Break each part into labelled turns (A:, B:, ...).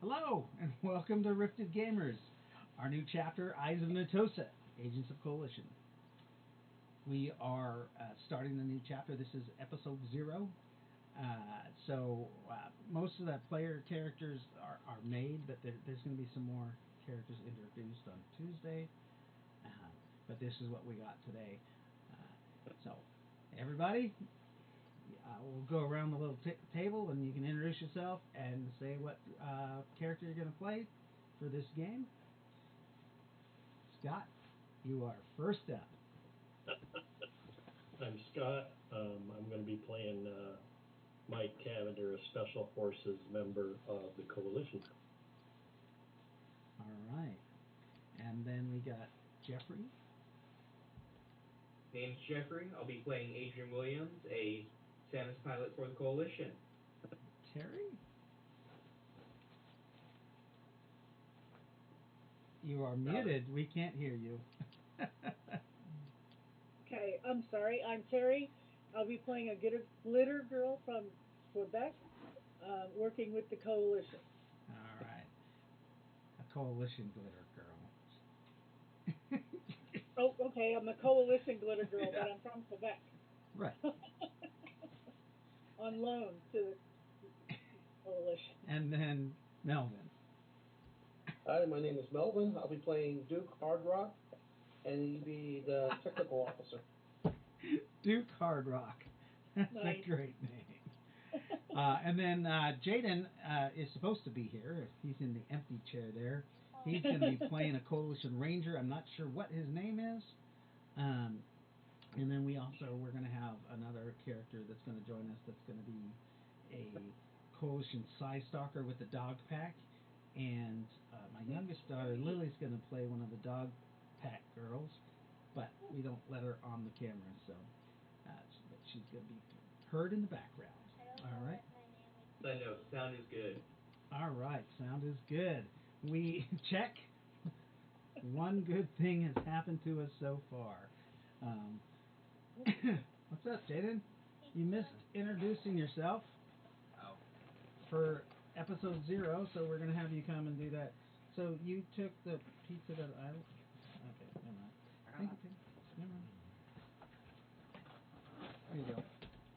A: Hello, and welcome to Rifted Gamers, our new chapter, Eyes of Netosa, Agents of Coalition. We are starting the new chapter. This is episode 0. Most of the player characters are made, but there's going to be some more characters introduced on Tuesday. But this is what we got today. Everybody, we'll go around the little table and you can introduce yourself and say what character you're going to play for this game. Scott, you are first up.
B: I'm Scott. I'm going to be playing Mike Cavender, a Special Forces member of the Coalition.
A: All right. And then we got Jeffrey.
C: Name's Jeffrey. I'll be playing Adrian Williams, a Samus pilot for the Coalition.
A: Terry? You are muted. We can't hear you.
D: Okay, I'm sorry. I'm Terry. I'll be playing a glitter girl from Quebec, working with the Coalition.
A: All right. A Coalition glitter girl.
D: Oh, okay. I'm a Coalition glitter girl, but I'm from Quebec.
A: Right.
D: On loan to the Coalition.
A: And then Melvin.
E: Hi, my name is Melvin. I'll be playing Duke Hardrock, and he'll be the technical officer.
A: Duke Hardrock. That's
D: Nice.
A: a great name. And then Jaden is supposed to be here. He's in the empty chair there. He's going to be playing a Coalition Ranger. I'm not sure what his name is. And then we're going to have another character that's going to join us that's going to be a Coalition Psy Stalker with the dog pack. And my youngest daughter, Lily's going to play one of the dog pack girls, but we don't let her on the camera, so but she's going to be heard in the background. All right?
C: I know, sound is good.
A: All right, sound is good. We check. One good thing has happened to us so far. What's up, Jaden? You missed introducing yourself.
F: Oh.
A: For episode 0, so we're going to have you come and do that. So you took the pizza that I... Okay, never mind. Thank you, Pete. Never mind. There you go.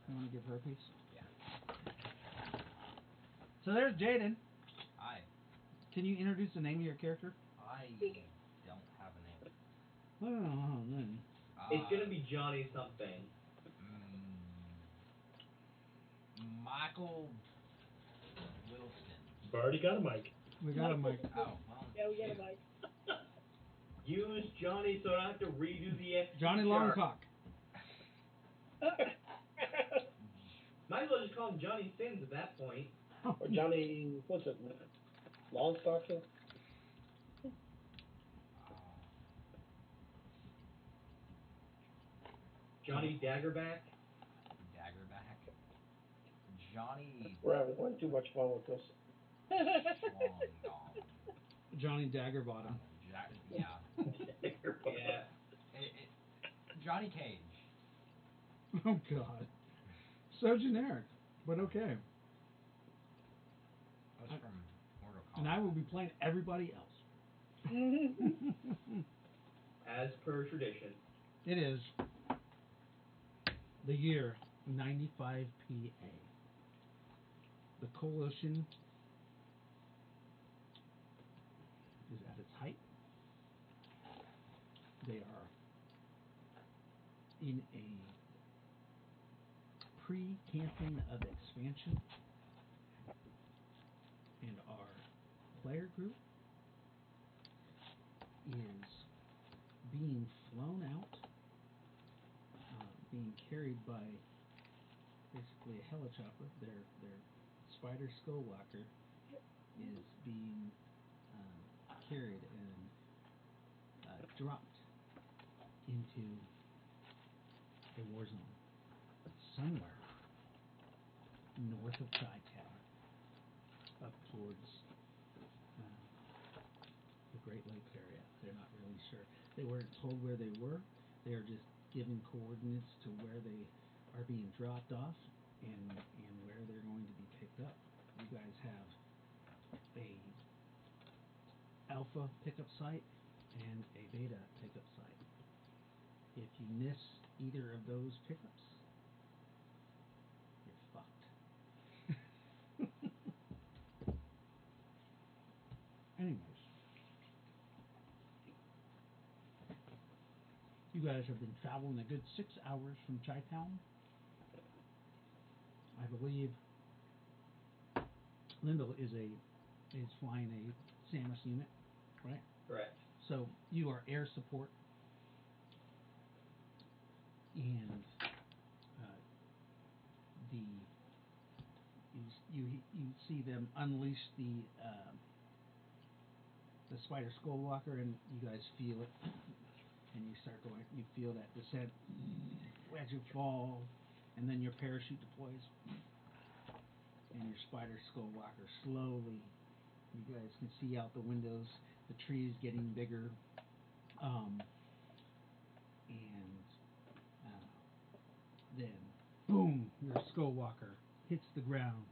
A: You want to give her a piece?
F: Yeah.
A: So there's Jaden.
F: Hi.
A: Can you introduce the name of your character?
F: I don't have a name.
A: Oh, man.
C: It's going to be Johnny something.
F: Michael Wilson.
B: We've already got a mic.
A: We got a mic.
F: Oh, well.
D: Yeah, we got a mic.
C: Use Johnny so I don't have to redo the FT
A: Johnny
C: chart.
A: Longcock.
C: Might as well just call him Johnny Sins at that point.
E: Or Johnny, what's it, Longstocking?
C: Johnny Daggerback.
F: Daggerback. Johnny
E: We're having too much fun with this.
F: Strong.
A: Johnny Daggerbottom.
F: Yeah.
C: Yeah.
F: Johnny Cage.
A: Oh, God. So generic, but okay.
F: That was from Mortal Kombat.
A: And I will be playing everybody else.
C: As per tradition.
A: It is the year 95 PA. The Coalition is at its height. They are in a pre-campaign of expansion, and our player group is being flown out, being carried by basically a helichopter. Their Spider Skullwalker is being carried and dropped into a war zone somewhere north of Chi-Town, up towards the Great Lakes area. They're not really sure. They weren't told where they were. They are just given coordinates to where they are being dropped off and where they're going to be picked up. You guys have a alpha pickup site and a beta pickup site. If you miss either of those pickups, you're fucked. Anyways, you guys have been traveling a good 6 hours from Chi-Town. I believe Lyndall is flying a Samus unit, right?
C: Correct.
A: So you are air support, and the you see them unleash the spider skull walker, and you guys feel it, and you start going. You feel that descent as you fall, and then your parachute deploys, and your spider skull walker slowly. You guys can see out the windows the trees getting bigger, and then boom, your skull walker hits the ground.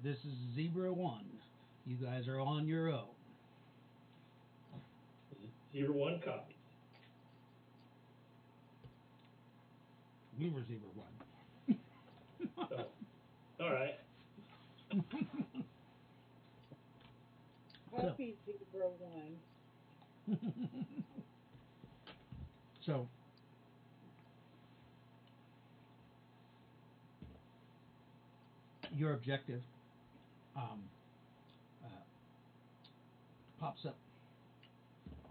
A: This is Zebra 1. You guys are on your own.
B: 01 copies.
A: We were Zebra 1.
B: Oh, all right.
D: Copy 01.
A: So, your objective pops up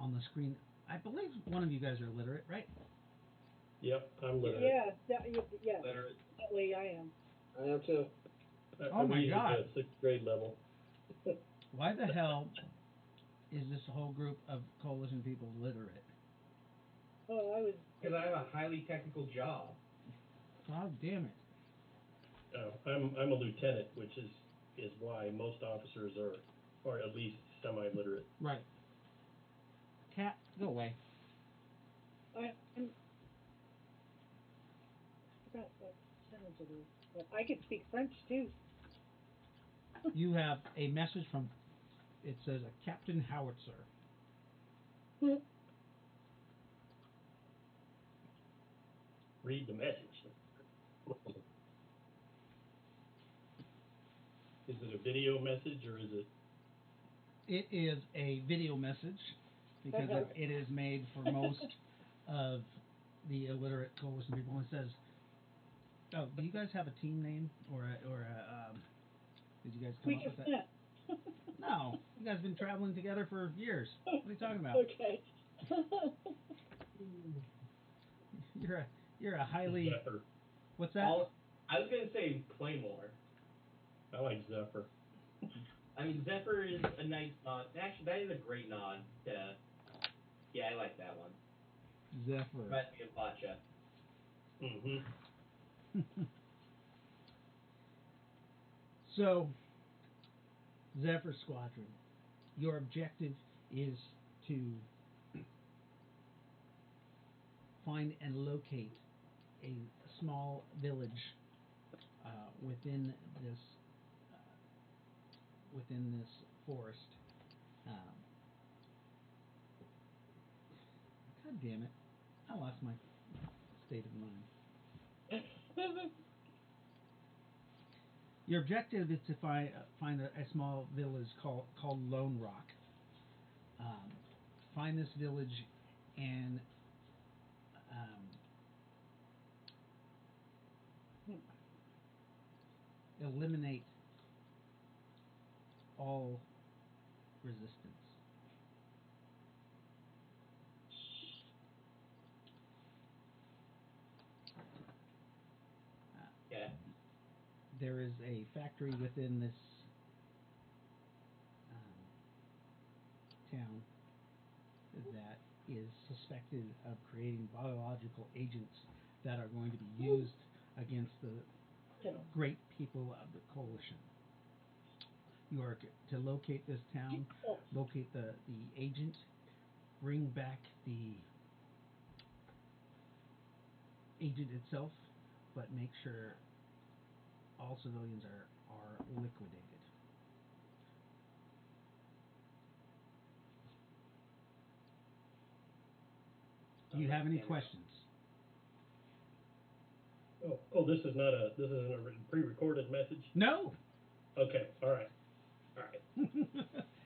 A: on the screen. I believe one of you guys are literate, right?
B: Yep, I'm literate.
D: Yeah, yeah,
C: Literate.
D: definitely I am.
E: I am too.
A: Oh my
B: read
A: God.
B: at the 6th grade level.
A: Why the hell is this whole group of coalition people literate?
D: Oh, I was.
C: Because I have a highly technical job.
A: God damn it.
B: I'm a lieutenant, which is why most officers are at least semi-literate.
A: Right. Cat, go away.
D: I forgot what percentage it is, but I could speak French too.
A: You have a message from, it says, a Captain Howitzer.
B: Read the message. Is it a video message or is it?
A: It is a video message because it is made for most of the illiterate coalition people. It says, "Oh, do you guys have a team name did you guys come
D: We
A: up with
D: just
A: that?"
D: met.
A: No, you guys have been traveling together for years. What are you talking about?
D: Okay.
A: You're a highly
B: Zephyr.
A: what's that?
C: I was going to say Claymore.
B: I like Zephyr.
C: I mean, Zephyr is a nice nod. Actually, that is a great nod. Yeah, I like that one.
A: Zephyr.
C: Reminds me of Pacha.
B: Mm-hmm.
A: So, Zephyr Squadron, your objective is to find and locate a small village within this forest. God damn it! I lost my state of mind. Your objective is to find a small village called Lone Rock. Find this village and eliminate all resistance.
C: Yeah.
A: There is a factory within this town that is suspected of creating biological agents that are going to be used against the great people of the coalition. You are to locate this town, locate the agent, bring back the agent itself, but make sure all civilians are liquidated. Do you have any questions?
B: Oh, this isn't a pre-recorded message?
A: No.
B: Okay, all right.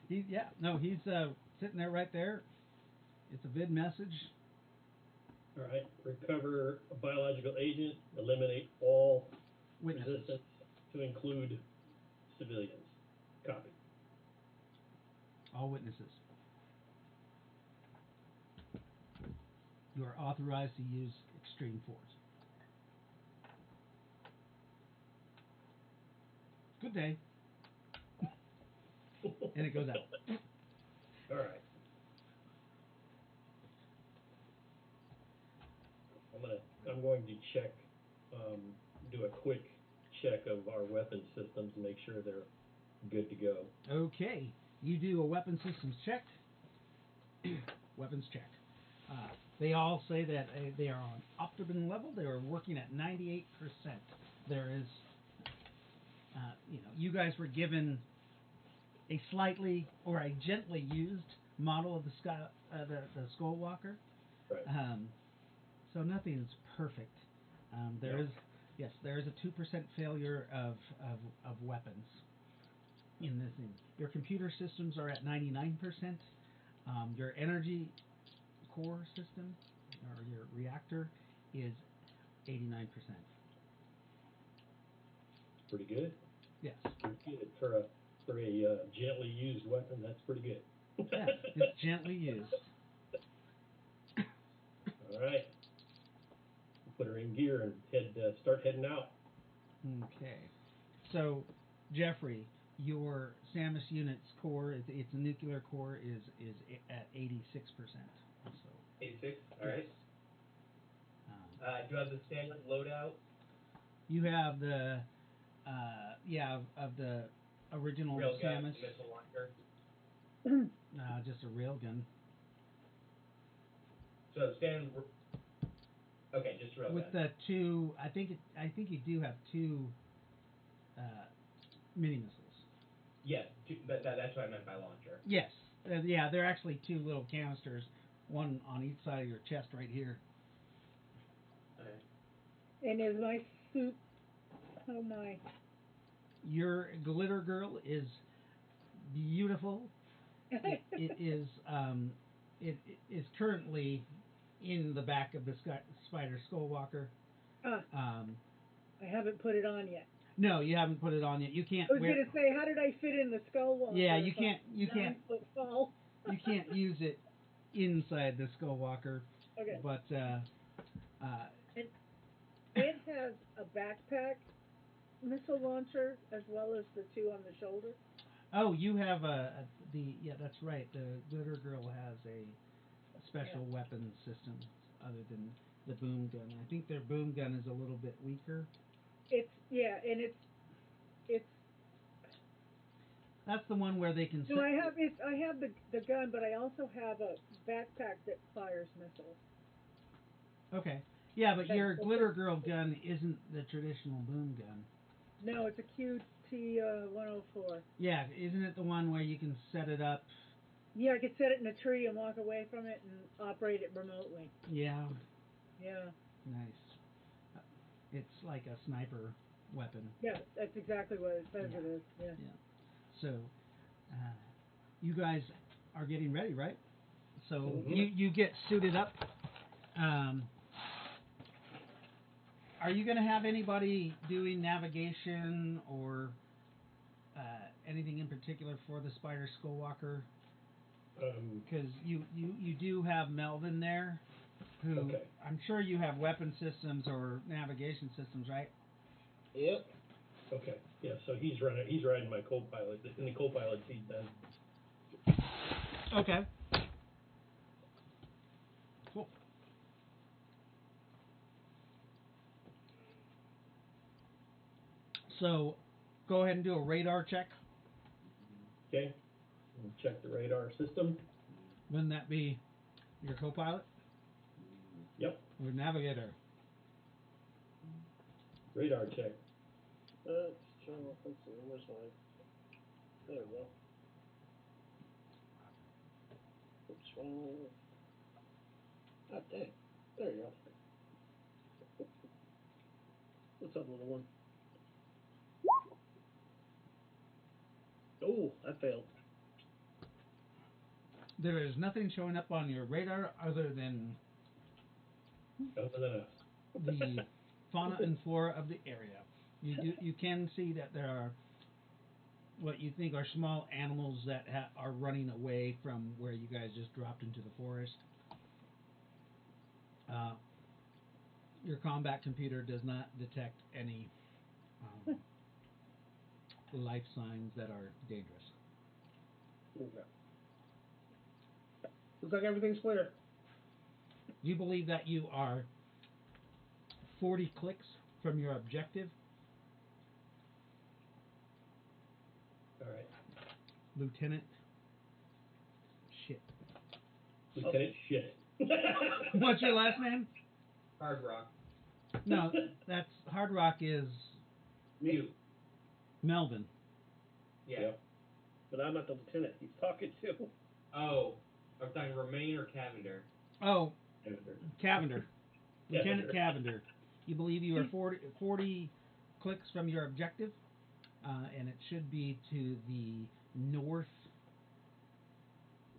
A: He's sitting there right there. It's a vid message.
B: All right. Recover a biological agent. Eliminate all
A: Witnesses.
B: resistance to include civilians. Copy.
A: All witnesses. You are authorized to use extreme force. Good day. And it goes out.
B: All right. I'm going to check, do a quick check of our weapon systems and make sure they're good to go.
A: Okay. You do a weapon systems check. Weapons check. They all say that they are on optimum level. They are working at 98%. There is, you guys were given a slightly or a gently used model of the Skullwalker.
B: Right.
A: So nothing's perfect. There is a 2% failure of weapons in this thing. Your computer systems are at 99%. Your energy core system or your reactor is 89%.
B: Pretty good.
A: Yes.
B: Pretty good for a gently used weapon. That's pretty good.
A: Yeah, it's gently used.
B: All right. Put her in gear and start heading out.
A: Okay. So, Jeffrey, your Samus unit's core, its nuclear core is at 86%. So
C: 86. All right.
A: Um,
C: Do you have the standard loadout?
A: you have the of the original
C: Railgun,
A: Samus.
C: missile launcher.
A: Just a railgun.
C: So standard. Okay, just railgun.
A: With the two, I think you do have two mini missiles.
C: Yes, that's what I meant by launcher.
A: Yes, they're actually two little canisters, one on each side of your chest right here.
C: Okay.
D: And is my suit? Oh my!
A: Your glitter girl is beautiful. It is currently in the back of the Spider Skullwalker.
D: I haven't put it on yet.
A: No, you haven't put it on yet. You can't.
D: I was gonna say, how did I fit in the Skullwalker?
A: Yeah, you can't. You can't.
D: 9-foot fall.
A: You can't use it inside the Skullwalker.
D: Okay.
A: But
D: And it has a backpack missile launcher as well as the two on the shoulder.
A: oh, you have that's right. The glitter girl has a special weapon system other than the boom gun. I think their boom gun is a little bit weaker.
D: And it's.
A: That's the one where they can.
D: No, I have the gun, but I also have a backpack that fires missiles.
A: Okay. Yeah, but your glitter girl gun isn't the traditional boom gun.
D: No, it's a QT 104.
A: Yeah, isn't it the one where you can set it up?
D: Yeah, I could set it in a tree and walk away from it and operate it remotely.
A: Yeah.
D: Yeah.
A: Nice. It's like a sniper weapon.
D: Yeah, that's exactly what it says it is. Yeah.
A: So, you guys are getting ready, right? So
B: Mm-hmm.
A: you get suited up. Are you going to have anybody doing navigation or anything in particular for the Spider Skullwalker? Because you do have Melvin there, who I'm sure you have weapon systems or navigation systems, right?
E: Yep.
B: Okay. Yeah. So he's riding my co-pilot in the co-pilot seat then.
A: Okay. Cool. So, go ahead and do a radar check.
B: Okay. We'll check the radar system.
A: Wouldn't that be your co-pilot?
B: Yep.
A: Or navigator?
B: Radar check.
E: Let's see. Where's my? There we go. Oops, wrong. Ah, dang. There you go. What's up, little one? Oh, I failed.
A: There is nothing showing up on your radar other than
B: Other than us.
A: the fauna and flora of the area. You can see that there are what you think are small animals that are running away from where you guys just dropped into the forest. Uh, your combat computer does not detect any um, life signs that are dangerous.
E: Okay. Looks like everything's clear.
A: You believe that you are 40 clicks from your objective,
B: All right.
A: Lieutenant Shit.
B: Lieutenant Shit.
A: What's your last name?
C: Hard Rock.
A: No, that's Hard Rock is
C: You.
A: Melvin.
C: Yeah.
B: Yep.
E: But I'm not the lieutenant he's talking to.
C: Oh, I was talking Romaine or Cavender.
A: Oh,
B: Editor.
A: Cavender. Lieutenant
B: Cavender.
A: Cavender. You believe you are 40 clicks from your objective, and it should be to the northwest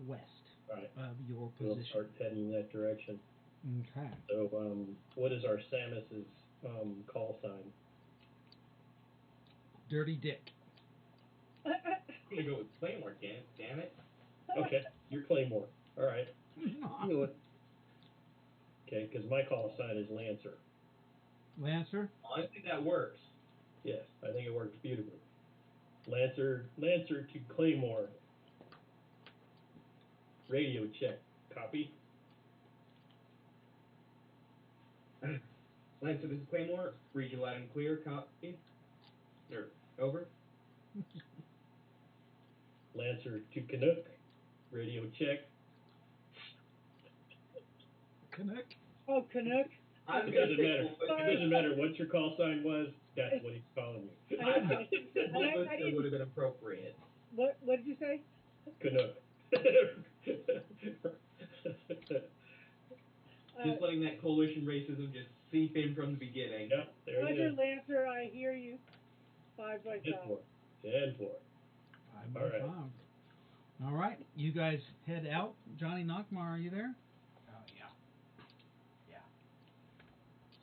B: All right.
A: of your
B: We'll
A: position.
B: start heading in that direction.
A: Okay.
B: So, what is our Samus's call sign?
A: Dirty Dick.
C: I'm gonna go with Claymore, damn it.
B: Okay, you're Claymore. All right.
E: Knew it.
B: Okay, because my call sign is Lancer.
A: Lancer.
C: I think that works.
B: Yes, I think it works beautifully. Lancer to Claymore. Radio check. Copy.
C: Lancer, this is Claymore. Read you loud and clear. Copy. Or, over.
B: Lancer to Canuck. Radio check.
A: Canuck.
D: Oh, Canuck.
C: I was
B: It
C: gonna
B: doesn't
C: say,
B: matter. It doesn't matter what your call sign was. That's what he's calling you.
C: I said
D: I
C: Melissa
D: didn't-
C: would have been appropriate.
D: What did you say?
B: Canuck.
C: Just letting that coalition racism just seep in from the beginning.
B: Yep, there it
D: Roger,
B: is.
D: Lancer, I hear you. 5 by
B: 10
D: 5.
B: 4. 10 4.
A: All right. All right. You guys head out. Johnny Knockmar, are you there?
F: Yeah. Yeah.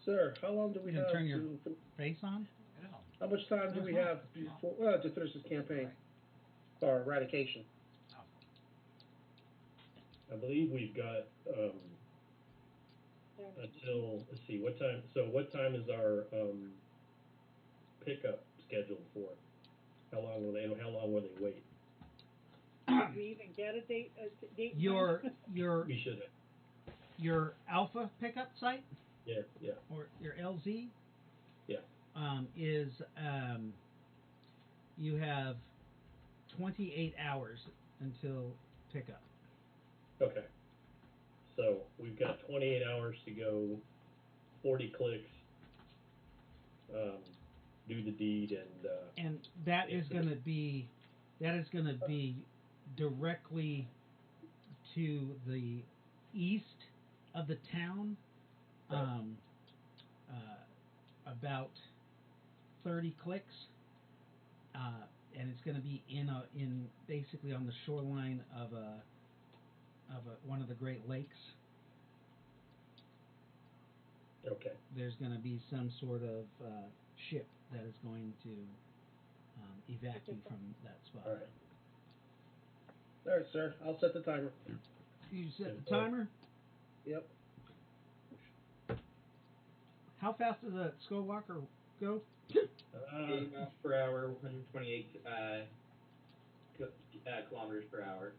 E: Sir, how long do we
A: You gonna
E: have
A: turn your
E: to?
A: face on?
F: It is on.
E: How much time do we have before to finish this campaign or eradication?
B: I believe we've got until, let's see, what time? So what time is our pickup scheduled for? How long will they wait?
D: Did we even get a date?
A: Your
B: We should have.
A: your alpha pickup site
B: Yeah, yeah,
A: or your LZ
B: yeah.
A: is you have 28 hours until pickup.
B: Okay. So we've got 28 hours to go, 40 clicks, do the deed,
A: And that is going to be directly to the east of the town,
B: Right.
A: about 30 clicks, and it's going to be in basically on the shoreline of one of the Great Lakes.
B: okay.
A: There's going to be some sort of ship that is going to evacuate from that spot.
B: All right.
E: All right, sir. I'll set the timer.
A: You set the timer.
E: Yep.
A: How fast does a Skullwalker go?
C: 80 miles per hour, 128 kilometers per hour.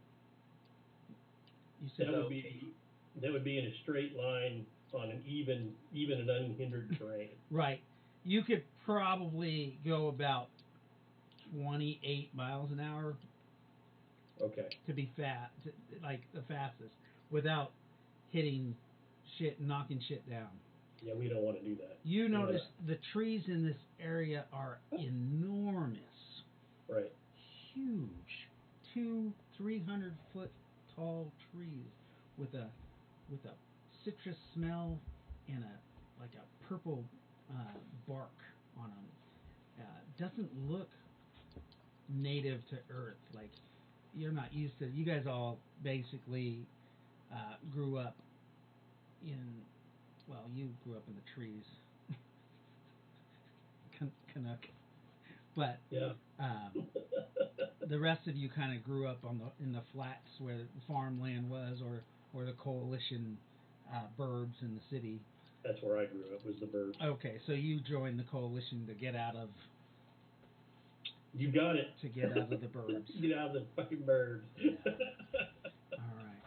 A: You said
B: that would be in a straight line on an even and unhindered terrain.
A: Right. You could probably go about 28 miles an hour
B: Okay.
A: to be like the fastest, without hitting shit, knocking shit down.
B: Yeah, we don't want to do that.
A: You
B: We wanna-
A: notice the trees in this area are enormous,
B: Right.
A: huge, 300 foot tall trees with a citrus smell and a like a purple bark on them. Doesn't look native to Earth. Like you're not used to. You guys all basically grew up in. Well, you grew up in the trees, Canuck. But
B: Yeah.
A: the rest of you kind of grew up on in the flats where the farmland was, or the coalition burbs in the city.
B: That's where I grew up. Was the birds.
A: Okay, so you joined the coalition to get out of
B: You got it.
A: to get out of the burbs.
B: Get out of the fucking birds.
A: Yeah. All right.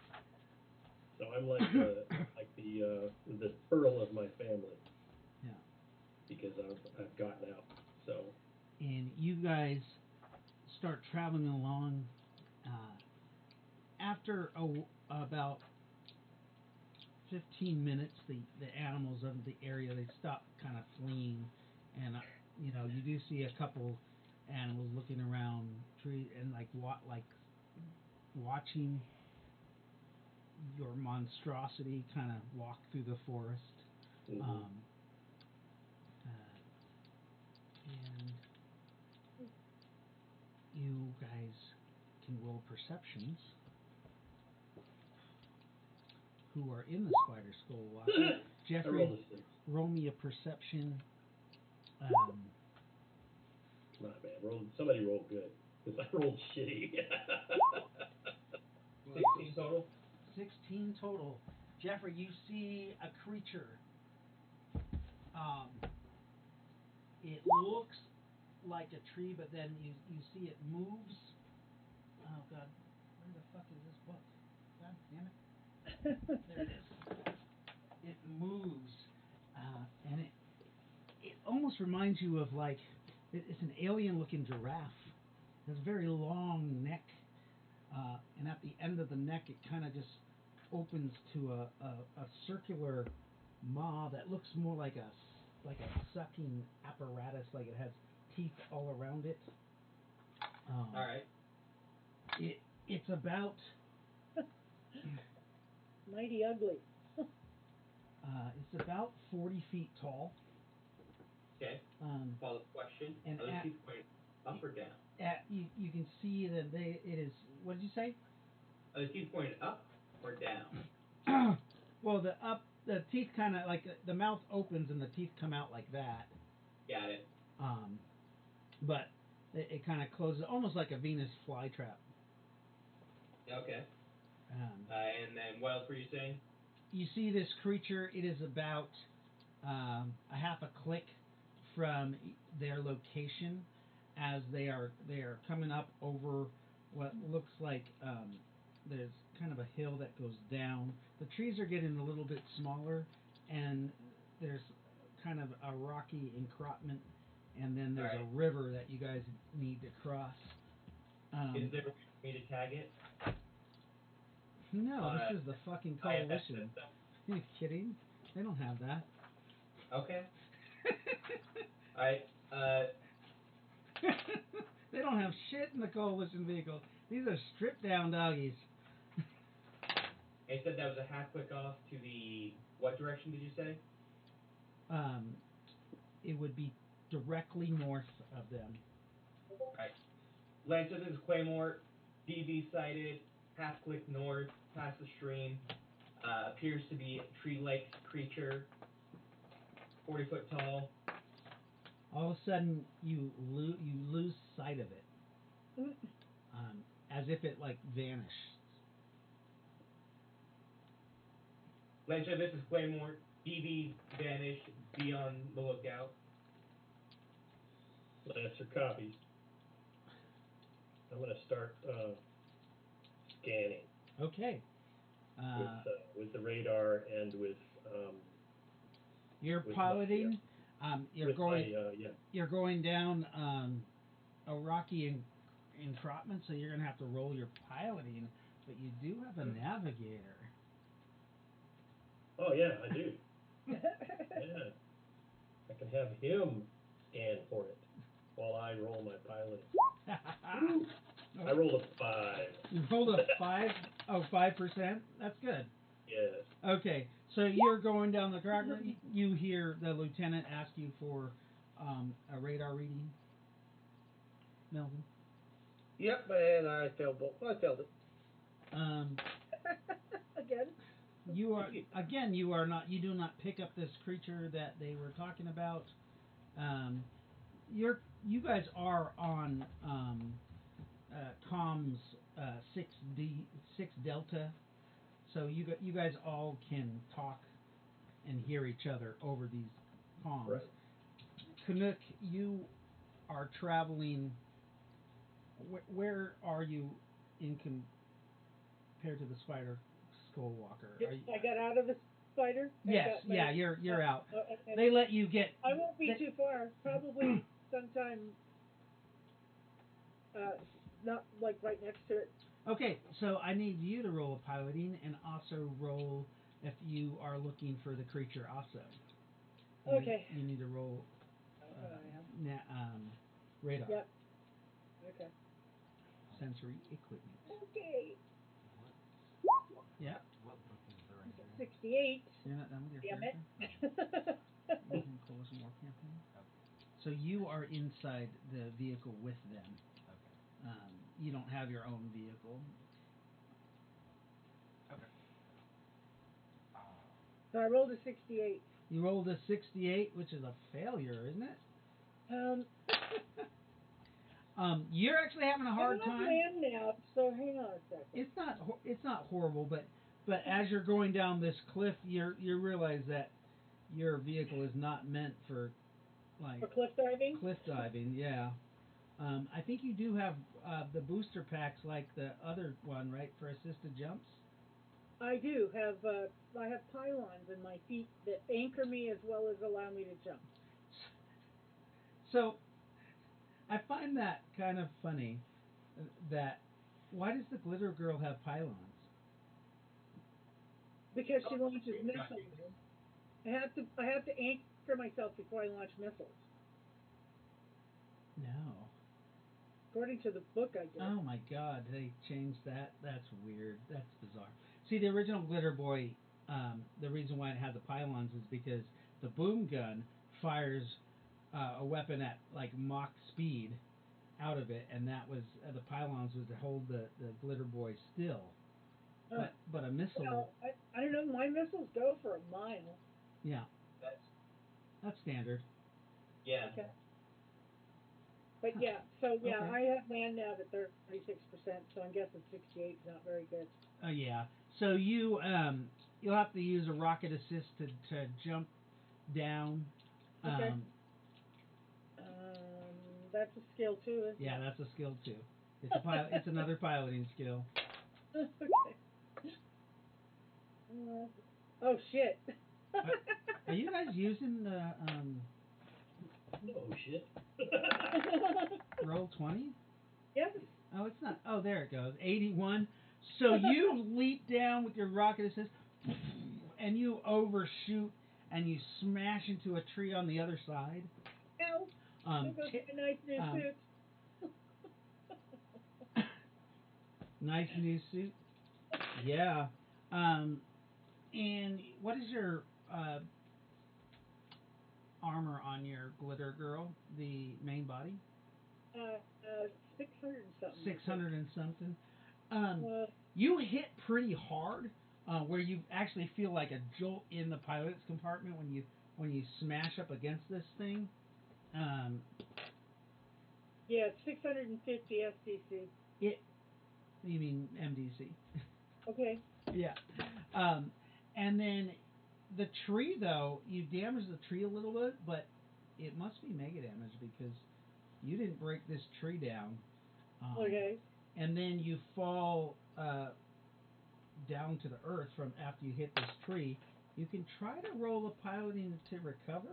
B: So I'm like the pearl of my family.
A: Yeah.
B: Because I've gotten out. So.
A: And you guys start traveling along. After about 15 minutes, the animals of the area they stop kind of fleeing, and you do see a couple animals looking around tree and like watching your monstrosity kind of walk through the forest.
B: Mm-hmm.
A: And you guys can roll perceptions. Who are in the spider skull walker? Jeffrey, roll me a perception.
B: Come on, man. Somebody roll good. Because I rolled shitty.
C: 16 total.
A: 16 total. Jeffrey, you see a creature. It looks like a tree, but then you see it moves. Oh God, where the fuck is this book? God damn it! There it is. It moves, and it almost reminds you of like it's an alien-looking giraffe. It has a very long neck, and at the end of the neck, it kind of just opens to a circular maw that looks more like a sucking apparatus, like it has teeth all around it.
C: All right.
A: It's about
D: Mighty ugly.
A: it's about 40 feet tall.
C: Okay. Follow-up question.
A: And
C: are the teeth pointed up or down?
A: You can see that it is. What did you say?
C: Are the teeth pointed up or down?
A: Well, the teeth kind of like the mouth opens and the teeth come out like that.
C: Got it.
A: But it kind of closes, almost like a Venus flytrap.
C: Okay. And then what else were you saying?
A: You see this creature. It is about a half a click from their location, as they are coming up over what looks like there's kind of a hill that goes down. The trees are getting a little bit smaller, and there's kind of a rocky encroachment, and then there's a river that you guys need to cross.
C: Is there a way for me to tag it?
A: No, this is the fucking coalition. Are you kidding? They don't have that.
C: Okay. Alright,
A: They don't have shit in the coalition vehicle. These are stripped down doggies.
C: I said that was a half click off to the, what direction did you say?
A: It would be directly north of them.
C: Alright. Lancer, this is Claymore. DV sighted, half click north, past the stream. Appears to be a tree-like creature, 40 foot tall.
A: All of a sudden, you lose sight of it, as if it like vanished.
C: Lancer, this is Claymore. DV vanished. Be on the lookout.
B: Lancer copies. I'm going to start scanning.
A: Okay.
B: With the radar and with.
A: You're piloting. You're going down a rocky encroachment, so you're going to have to roll your piloting. But you do have a navigator.
B: Oh yeah, I do. Yeah, I can have him scan for it while I roll my piloting. Woo! I rolled a 5.
A: You rolled a 5? Oh, 5%? That's good.
B: Yes.
A: Okay, so you're going down the corridor. You hear the lieutenant ask you for a radar reading, Melvin.
E: Yep, and I failed both. I failed it.
A: Um,
D: Again.
A: you are again. You are not. You do not pick up this creature that they were talking about. Um, you guys are on comms 6 Delta, so you guys all can talk and hear each other over these comms.
E: Right.
A: Canuck, you are traveling. Where are you in compared to the spider skull walker? Are you?
D: I got out of the spider. And
A: Yes,
D: got
A: yeah,
D: my,
A: you're out.
D: and
A: They let you get.
D: I won't be
A: They,
D: too far. Probably sometime, not like right next to it.
A: okay, so I need you to roll a piloting and also roll if you are looking for the creature. Also,
D: Okay.
A: you need to roll
D: Oh, I am.
A: radar
D: Yep. Okay.
A: sensory equipment.
D: Okay.
A: Yeah,
F: What book is the ranger in?
D: 68.
A: you're not done with your
D: Damn
A: character.
D: it.
A: Using Coalition War Campaign.
F: Okay.
A: So you are inside the vehicle with them.
F: Okay.
A: You don't have your own vehicle.
F: Okay. Uh,
D: So I rolled a 68.
A: You rolled a 68, which is a failure, isn't it?
D: Um,
A: You're actually having a
D: I'm
A: hard
D: on
A: time.
D: land now, so hang on a second.
A: It's not horrible, but as you're going down this cliff, you realize that your vehicle is not meant for like
D: For cliff diving?
A: cliff diving. Yeah. I think you do have the booster packs like the other one, right, for assisted jumps.
D: I do have, I have pylons in my feet that anchor me as well as allow me to jump.
A: So I find that kind of funny. That why does the glitter girl have pylons?
D: Because she launches missiles. I have to anchor myself before I launch missiles.
A: No.
D: According to the book, I guess.
A: Oh my God, they changed that. That's weird. That's bizarre. See, the original Glitter Boy, the reason why it had the pylons is because the boom gun fires a weapon at like Mach speed out of it, and that was the pylons was to hold the Glitter Boy still.
D: Huh.
A: But a missile,
D: Well, I don't know. My missiles go for a mile.
A: yeah,
C: That's
A: that's standard.
C: yeah.
D: Okay. But
A: Huh.
D: yeah, so yeah,
A: Okay.
D: I have land nav at 36%, so I'm guessing 68 is not very good.
A: Yeah. So you'll have to use a rocket assist to jump down.
D: Okay.
A: Um,
D: That's a skill too, isn't
A: yeah,
D: it?
A: that's a skill too. It's a pilot. It's another piloting skill.
D: Okay. Oh shit.
A: Are, are you guys using the
B: Oh shit.
A: roll 20?
D: Yes.
A: Oh, it's not. Oh, there it goes. 81. So you leap down with your rocket assist, and you overshoot, and you smash into a tree on the other side.
D: Ow.
A: Um,
D: There goes
A: t-
D: my nice new
A: um,
D: suit.
A: nice new suit. Yeah. Um, and what is your uh, armor on your glitter girl? The main body?
D: 600 and something, I think.
A: 600 and something. Um,
D: Uh,
A: you hit pretty hard, where you actually feel like a jolt in the pilot's compartment when you smash up against this thing. Um,
D: yeah, 650 SDC.
A: it. You mean MDC?
D: Okay.
A: Yeah. Um, and then the tree, though, you damage the tree a little bit, but it must be mega damage because you didn't break this tree down. Um,
D: Okay.
A: and then you fall down to the earth from after you hit this tree. You can try to roll a piloting to recover.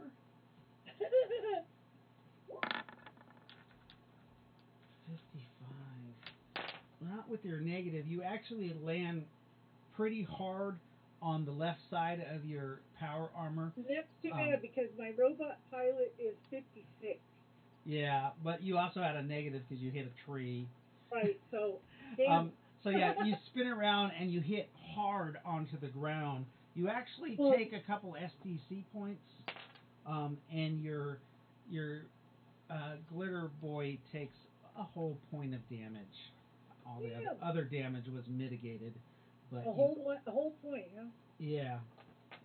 A: 55. Not with your negative. You actually land pretty hard on the left side of your power armor.
D: That's too
A: Um,
D: bad because my robot pilot is 56.
A: yeah, but you also had a negative because you hit a tree.
D: Right, so damn
A: Um,
D: it.
A: so yeah, you spin around and you hit hard onto the ground. You actually
D: Well,
A: take a couple SDC points, and your glitter boy takes a whole point of damage. All the
D: damn.
A: other damage was mitigated, but
D: A whole point, huh?
A: yeah,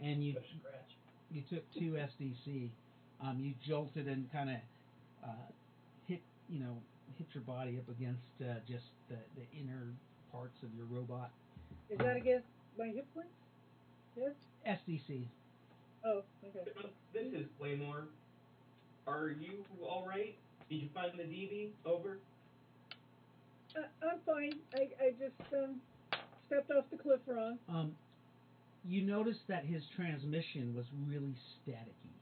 A: and
B: A scratch.
A: you took two SDC. You jolted and kind of uh, hit hit your body up against just the inner parts of your robot.
D: Is that
A: Um,
D: against my hit points? Yes?
A: SDC.
D: Oh, okay.
C: This is Claymore. Are you all right? Did you find the DB? Over.
D: I'm fine. I just stepped off the cliff wrong.
A: Um, you noticed that his transmission was really staticky.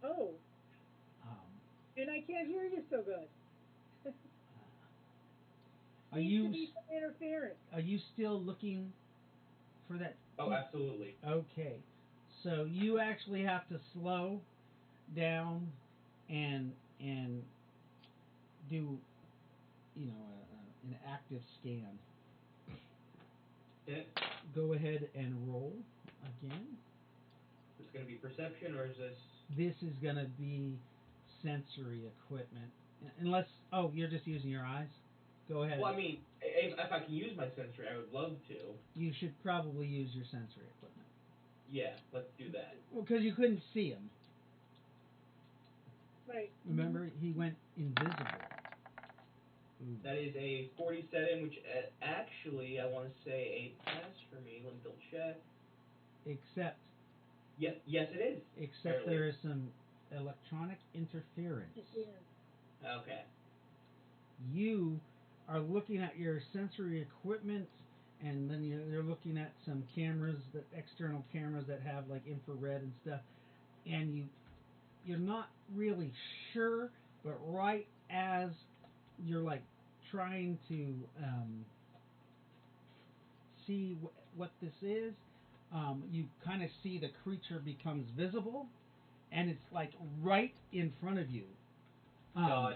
D: Oh,
A: Um,
D: and I can't hear you so good.
A: are
D: Seems to
A: you
D: be some interference.
A: are you still looking for that?
C: Oh, absolutely.
A: Okay, so you actually have to slow down and do an active scan.
C: Okay.
A: Go ahead and roll again.
C: It's going to be perception, or is this?
A: This is going to be sensory equipment. Unless, oh, you're just using your eyes? Go ahead.
C: Well, I mean, if I can use my sensory, I would love to.
A: You should probably use your sensory equipment.
C: Yeah, let's do that.
A: Well, because you couldn't see him.
D: Right.
A: Remember, he went invisible. Ooh.
C: That is a 47, which actually I want to say a pass for me. Let me double check.
A: Except,
C: Yes, it is.
A: except
C: Apparently.
A: there is some electronic interference.
D: Interference.
C: Okay.
A: You are looking at your sensory equipment, and then you're looking at some cameras, that external cameras that have like infrared and stuff, and you're not really sure, but right as you're like trying to see what this is, you kind of see the creature becomes visible, and it's like right in front of you.
C: Dodge.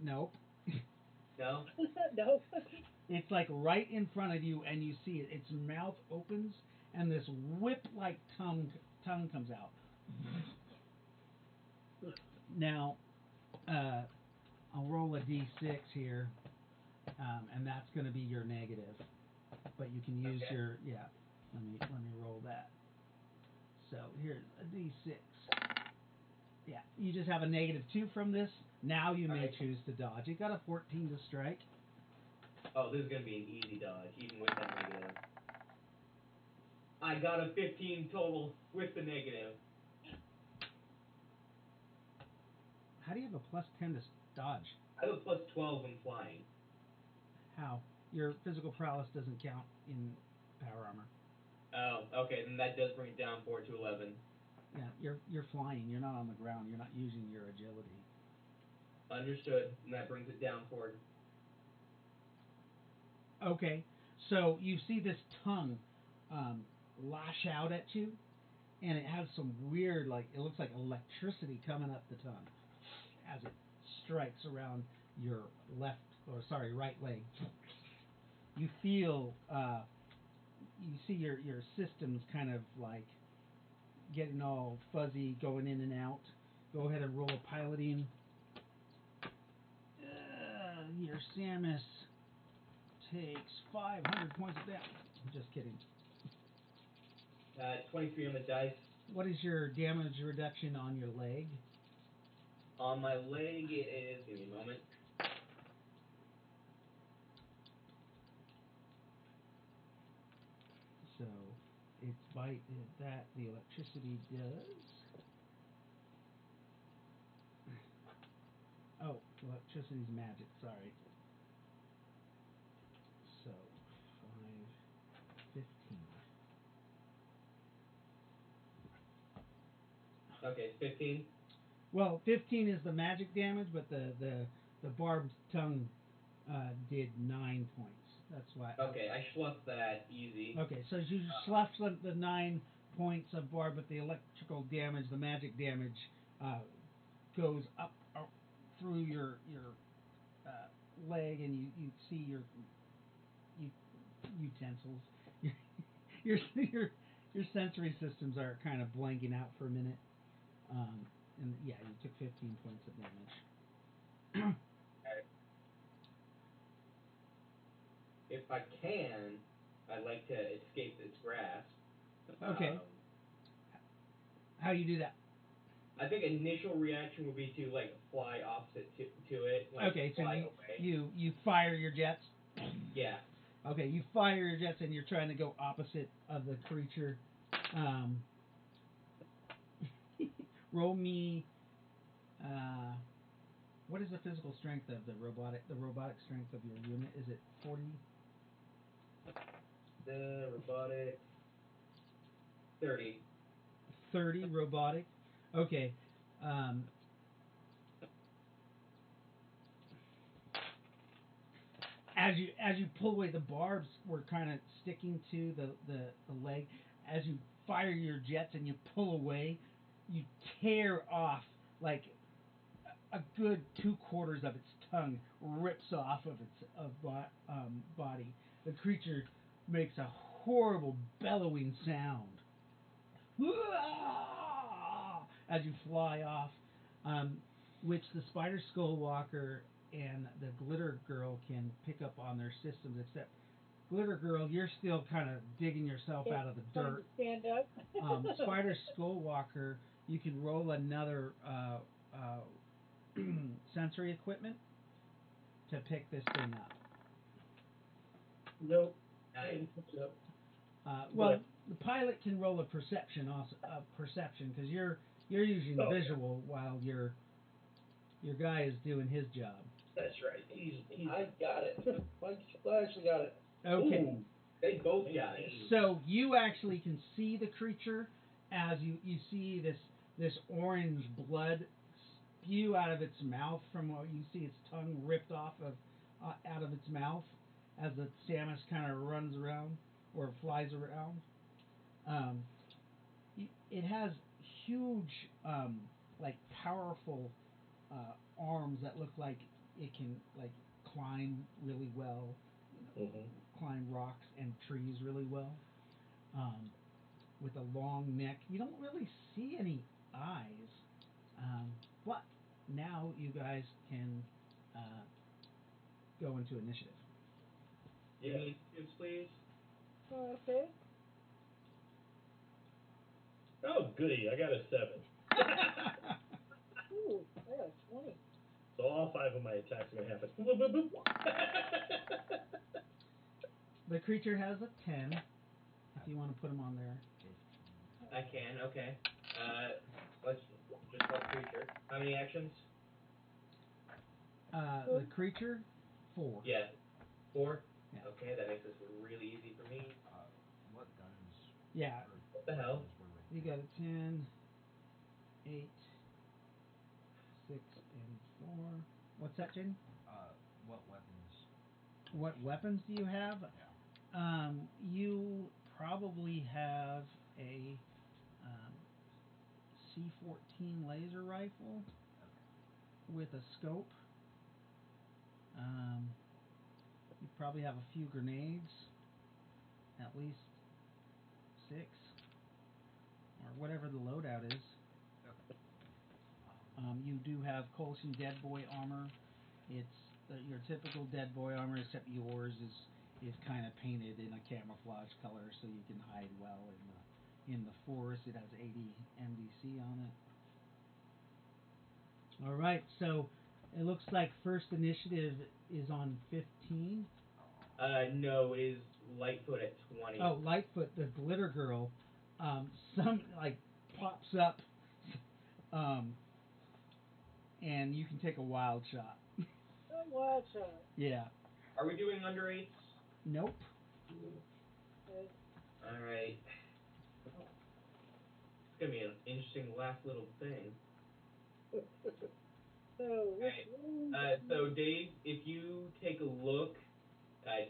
A: Nope.
C: No.
D: No.
A: It's like right in front of you, and you see it. Its mouth opens, and this whip-like tongue comes out. Now, I'll roll a d6 here, and that's going to be your negative. But you can use
C: Okay.
A: your yeah. Let me roll that. So here's a d6. Yeah, you just have a -2 from this. Now you may
C: Alright.
A: choose to dodge. It got a 14 to strike.
C: Oh, this is gonna be an easy dodge, even with that negative. I got a 15 total with the negative.
A: How do you have a +10 to dodge?
C: I have a plus 12 when flying.
A: How? Your physical prowess doesn't count in power armor.
C: Oh, okay, then that does bring it down 4 to 11.
A: Yeah, you're flying. You're not on the ground. You're not using your agility.
C: Understood, and that brings it down 4.
A: Okay, so you see this tongue um, lash out at you, and it has some weird, like it looks like electricity coming up the tongue as it strikes around your right leg. You feel, you see your systems kind of like getting all fuzzy, going in and out. Go ahead and roll a piloting. Your Samus takes 500 points of damage. I'm just kidding.
C: 23 on the dice.
A: What is your damage reduction on your leg?
C: On my leg, it is. Give me a moment.
A: So it's bite that the electricity does. Oh, electricity's magic. Sorry. So 5, 15.
C: Okay, 15.
A: Well, 15 is the magic damage, but the barbed tongue did 9 points That's why.
C: Okay, I schluffed that easy.
A: Okay, so you slough the 9 points of barb, but the electrical damage, the magic damage, uh, goes up through your leg, and you see u- utensils. Your your your sensory systems are kind of blanking out for a minute. And yeah, you took 15 points of damage.
C: If I can, I'd like to escape its grasp.
A: Okay. How you do that?
C: I think initial reaction would be to like fly opposite to it, like
A: Okay, so
C: fly away.
A: you fire your jets.
C: Yeah.
A: Okay, you fire your jets and you're trying to go opposite of the creature. Um, roll me. What is the physical strength of the robotic strength of your unit? Is it 40?
C: The robotic 30.
A: 30 robotic. Okay. Um, as you pull away, the barbs were kind of sticking to the leg. As you fire your jets and you pull away, you tear off like a good 2/4 of its tongue rips off of its body. The creature makes a horrible bellowing sound as you fly off, um, which the Spider Skull Walker and the Glitter Girl can pick up on their systems. Except Glitter Girl, you're still kind of digging yourself out of the
D: Trying to
A: dirt.
D: stand up.
A: Spider Skull Walker, you can roll another sensory equipment to pick this thing up.
E: Nope.
C: Nice.
E: Yep.
A: Well, the pilot can roll a perception also, perception because you're using visual while your guy is doing his job.
B: That's right.
E: I got it. I actually got it.
A: Okay.
C: Ooh, they both got it.
A: So you actually can see the creature as you see this orange blood spew out of its mouth from what you see its tongue ripped off of out of its mouth as the Samus kind of runs around or flies around. Um, it has huge, like powerful arms that look like it can like climb really well,
B: Mm-hmm.
A: climb rocks and trees really well. Um, with a long neck, you don't really see any eyes, um, but now you guys can uh, go into initiative.
C: Give me initiatives, please.
D: Okay.
B: Oh, goody! I got a 7.
D: Ooh, I got a 20.
B: So all 5 of my attacks are gonna happen. Boop, boop, boop.
A: The creature has a 10. If you want to put him on there.
F: 15.
C: I can. Okay. Let's just call creature. How many actions?
A: The creature, 4.
C: Yeah, 4.
A: Yeah.
C: Okay, that makes this really easy for me.
F: What guns?
A: Yeah.
C: What the hell?
F: Were with
A: You got a 10, 8, 6, and 4. What's that, Jaden?
F: What weapons?
A: What weapons do you have?
F: Yeah.
A: You probably have a um, C-14 laser rifle
F: Okay.
A: with a scope. Um, you probably have a few grenades, at least 6, or whatever the loadout is.
F: Okay.
A: You do have Coulson Dead Boy armor. It's your typical Dead Boy armor, except yours is kind of painted in a camouflage color, so you can hide well in the forest. It has 80 MDC on it. All right, so it looks like first initiative is on 15.
C: No, it is Lightfoot at 20.
A: Oh, Lightfoot, the glitter girl, some like pops up, um, and you can take a wild shot.
D: A wild shot.
A: Yeah.
C: Are we doing under 8s?
A: Nope.
D: Okay.
C: Alright. It's gonna be an interesting last little thing.
D: So, which
C: Alright.
D: one?
C: So Dave, if you take a look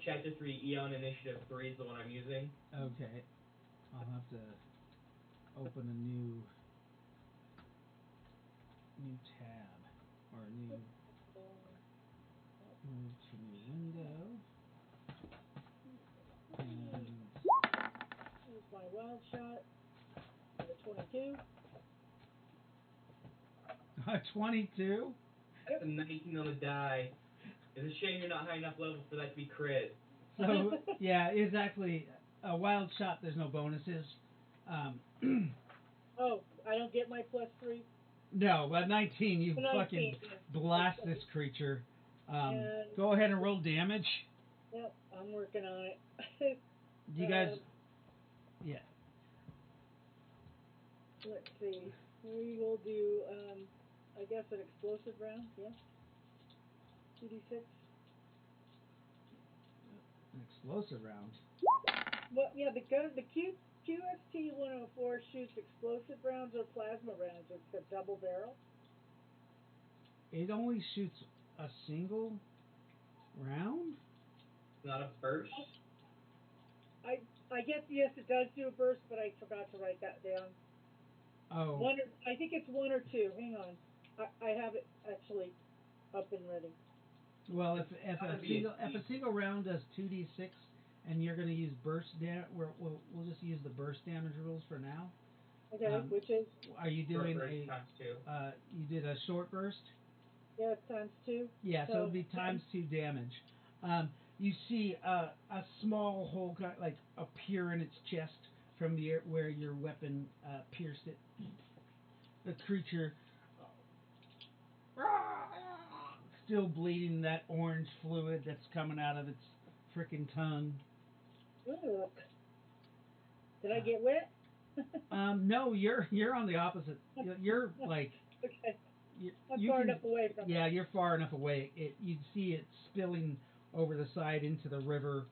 C: Chapter 3, Eon Initiative 3 is the one I'm using.
A: Okay. I'll have to open a new tab or a new move to new window. And
D: Here's my wild shot. The 22.
A: 22.
C: That's a 19 on the die. It's a shame you're not high enough level for that to be crit.
A: So yeah, exactly. A wild shot. There's no bonuses. Um,
D: Oh, I don't get my +3.
A: no, but 19, you
D: 19.
A: fucking
D: Yeah.
A: blast this creature.
D: And
A: Go ahead and roll damage.
D: yep, I'm working on it.
A: You guys,
D: um,
A: yeah.
D: let's see. We will do, I guess, an explosive round. Yeah. 2d6.
A: An explosive round.
D: Well, yeah, the gun, the QST 104 shoots explosive rounds or plasma rounds. It's a double barrel.
A: It only shoots a single round.
C: Not a burst.
D: I I guess yes, it does do a burst, but I forgot to write that down.
A: Oh,
D: I think it's one or two. Hang on, I have it actually up and ready.
A: well,
C: It's
A: if a
C: gotta be
A: single
C: a
A: if a single round does 2d6, and you're gonna use burst damage, we'll just use the burst damage rules for now.
D: Okay, which is
A: Are you
C: short
A: doing
C: burst
A: a
C: times 2.
A: you did a short burst?
D: yeah, times 2.
A: Yeah, so it'd be times 2 damage. You see a small hole like appear in its chest from where your weapon pierced it. The creature still bleeding that orange fluid that's coming out of its frickin' tongue.
D: Ugh. Did I get wet?
A: No, you're on the opposite. You're like
D: Okay, I'm
A: you
D: far
A: can,
D: enough away from
A: yeah,
D: it.
A: you're far enough away. You see it spilling over the side into the river.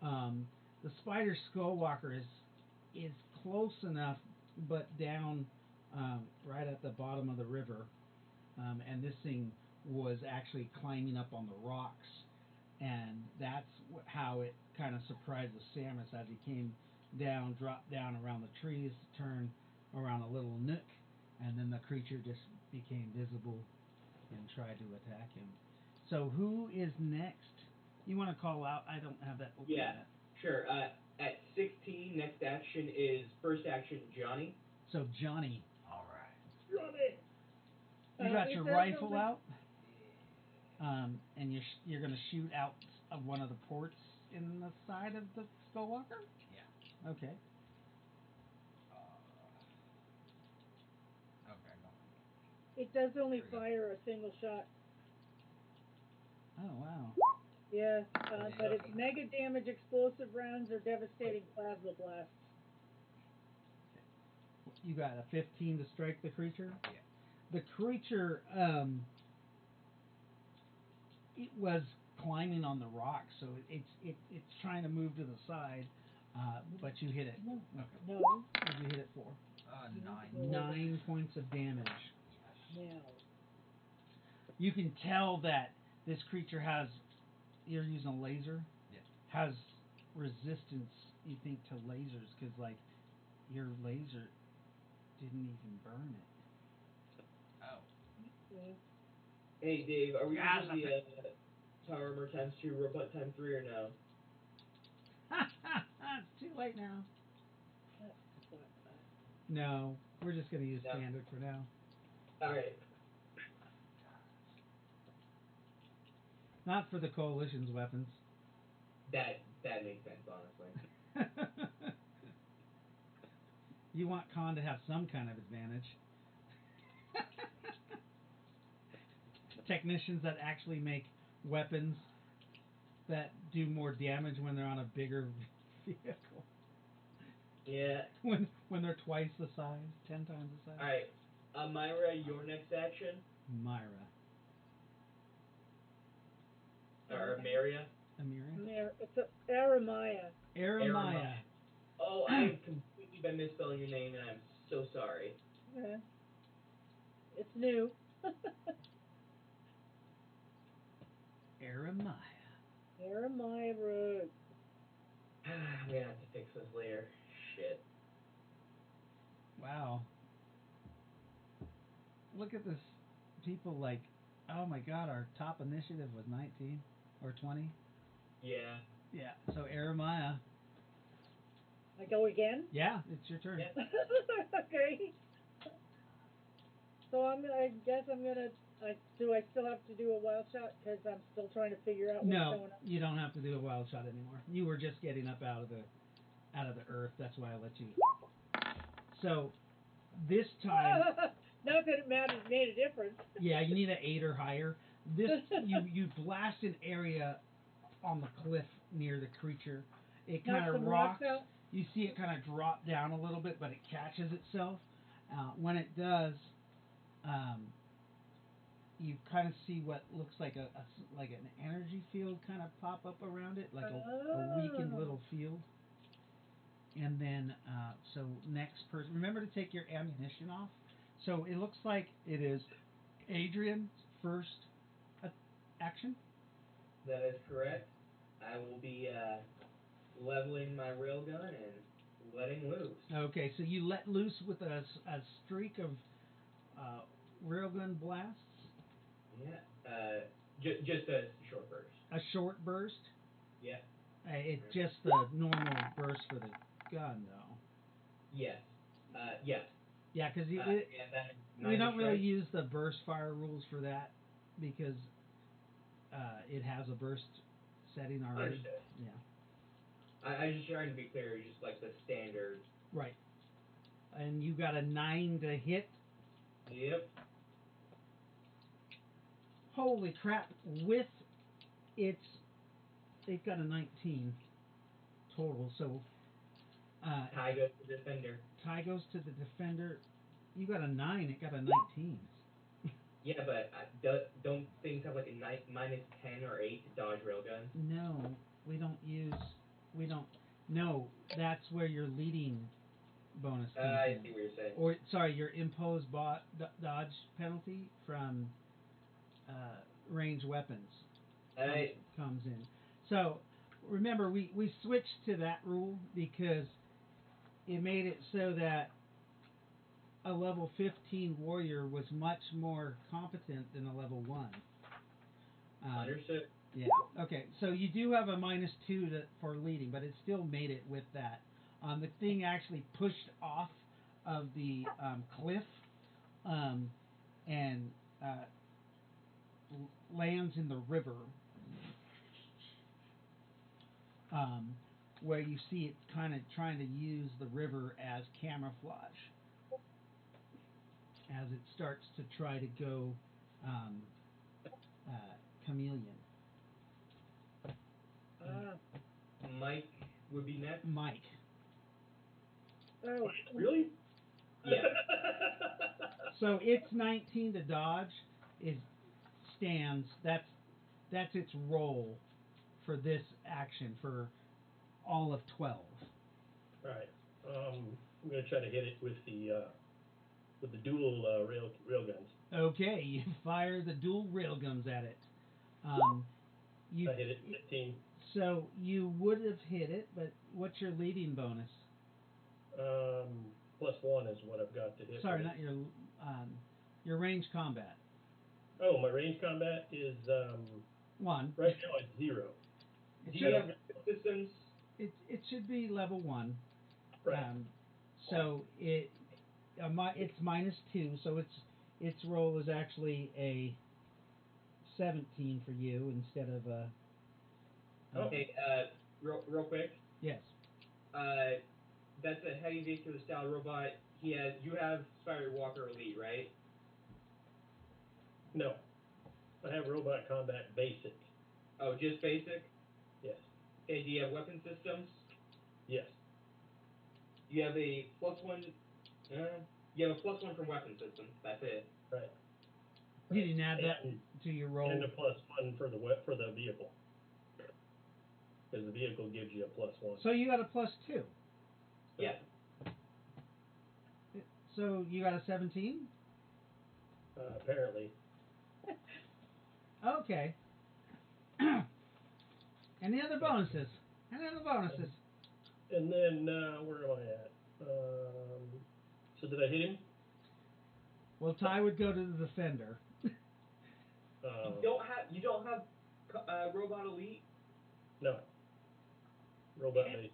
A: The spider skullwalker is close enough, but down right at the bottom of the river. And this thing was actually climbing up on the rocks, and that's how it kind of surprised the Samus as he came down, dropped down around the trees, turned around a little nook, and then the creature just became visible and tried to attack him. So who is next? You want to call out? I don't have that open
C: Yeah,
A: yet.
C: sure. At 16, next action is first action Johnny.
A: So Johnny,
F: All right.
C: Johnny!
A: you got
D: It
A: your
D: says
A: rifle
D: only-
A: out, and you're gonna shoot out of one of the ports in the side of the Skullwalker.
F: Yeah.
A: Okay.
F: Okay, go on.
D: It does only
F: Here we go.
D: fire a single shot.
A: Oh wow.
D: Yeah,
F: Yeah,
D: but it's
F: okay.
D: mega damage explosive rounds or devastating plasma blasts.
A: You got a 15 to strike the creature.
F: Yeah.
A: The creature, it was climbing on the rock, so it's trying to move to the side, but you hit it.
D: No.
F: Okay.
D: No.
A: What did you hit it for?
F: 9.
A: 9 points of damage.
F: Yes.
D: Now.
A: You can tell that this creature has. You're using a laser.
F: Yeah.
A: Has resistance. You think to lasers because like your laser didn't even burn it.
F: Oh.
D: Yeah.
C: Hey, Dave, are we
F: Guys,
C: using the Power Armor times 2, Robot times 3, or no?
A: It's too late now.
D: That's what,
A: No, we're just gonna use
C: No.
A: standard for now.
C: Alright.
A: Not for the coalition's weapons.
C: That makes sense, honestly.
A: You want Khan to have some kind of advantage. Technicians that actually make weapons that do more damage when they're on a bigger vehicle.
C: Yeah.
A: When they're twice the size, 10 times the size.
C: Alright. Myra, your next action?
A: Myra.
C: Or Maria?
A: Amiria?
D: It's a Aramaya.
A: Aramaya.
C: Oh, I have completely been misspelling your name, and I'm so sorry.
D: Yeah. It's new.
A: Aramaya.
D: Jeremiah Road.
C: I'm gonna have to fix this later. Shit.
A: Wow. Look at this. People like, oh my God, our top initiative was 19 or 20.
C: Yeah.
A: Yeah. So Jeremiah.
D: I go again?
A: Yeah, it's your turn.
C: Yeah.
D: Okay. So I guess I'm gonna. Do I still have to do a wild shot? Because I'm still trying to figure out what's
A: No,
D: going on.
A: you don't have to do a wild shot anymore. You were just getting up out of the earth. That's why I let you. So this time,
D: Not that it mattered, made a difference.
A: yeah, you need an 8 or higher. This you blast an area on the cliff near the creature. It
D: Knock
A: kind of
D: some rocks
A: rocks.
D: out.
A: You see it kind of drop down a little bit, but it catches itself. When it does, um, you kind of see what looks like like an energy field kind of pop up around it, like a weakened
D: Oh.
A: little field. And then, so next person, remember to take your ammunition off. So it looks like it is Adrian's first action.
C: That is correct. I will be leveling my railgun and letting loose.
A: Okay, so you let loose with a streak of uh, railgun blasts,
C: Yeah. Just a short burst.
A: a short burst.
C: Yeah.
A: It's just the normal burst for the gun, though.
C: Yes. Yes.
A: Yeah, because
C: Yeah, that is
A: we
C: minus
A: don't really
C: strike.
A: use the burst fire rules for that because it has a burst setting already.
C: Understood.
A: Yeah,
C: I just trying to be clear, just like the standard.
A: right. And you got a 9 to hit.
C: Yep.
A: Holy crap! With its, it got a 19 total. So
C: Tie goes to defender.
A: tie goes to the defender. You got a 9. It got a 19.
C: Yeah, but don't things have like a minus 10 or 8 to dodge railgun?
A: No, we don't use. We don't. No, that's where your leading bonus comes
C: I
A: in.
C: see what you're saying.
A: Or sorry, your imposed dodge penalty from uh, range weapons
C: I
A: comes in. So remember, we switched to that rule because it made it so that a level 15 warrior was much more competent than a level 1.
C: understood.
A: Yeah. Okay. So you do have a -2 for leading, but it still made it with that. The thing actually pushed off of the cliff um, and lands in the river, um, where you see it kind of trying to use the river as camouflage as it starts to try to go um, uh, chameleon.
D: Ah.
C: Mike would be next.
A: Mike.
D: Oh.
B: Really?
C: Yeah.
A: So it's 19 to dodge is stands. That's its role for this action for all of 12.
B: Right. I'm gonna try to hit it with the dual rail guns.
A: Okay, you fire the dual railguns at it. Um, you
B: I hit it 15.
A: so you would have hit it, but what's your leading bonus?
B: +1 is what I've got to hit.
A: Sorry,
B: Right?
A: not your range combat.
B: Oh, my range combat is
A: 1.
B: right now it's 0.
A: It
C: Do
A: should
C: you have systems?
A: it should be level 1.
B: Right.
A: So it's -2, so its roll is actually a 17 for you instead of a.
B: Oh.
C: Hey, real quick.
A: Yes.
C: Uh, that's a heavy vehicular style robot. You have Spider Walker Elite, right?
B: No. I have robot combat basic.
C: Oh, just basic.
B: Yes.
C: Okay. Do you have weapon systems?
B: Yes.
C: You have a +1. Uh, you have a +1 from weapon systems. That's it.
B: Right.
A: You
B: Right.
A: didn't add that
B: And
A: to your roll.
B: and a +1 for the vehicle. Because the vehicle gives you a +1.
A: So you got a +2.
B: So,
C: Yeah.
A: So you got a 17.
B: apparently.
A: Okay. Any other bonuses? Any other bonuses?
B: And then where am I at? So did I hit him?
A: Well, Ty would go to the defender.
C: You don't have robot elite.
B: No. Robot basic.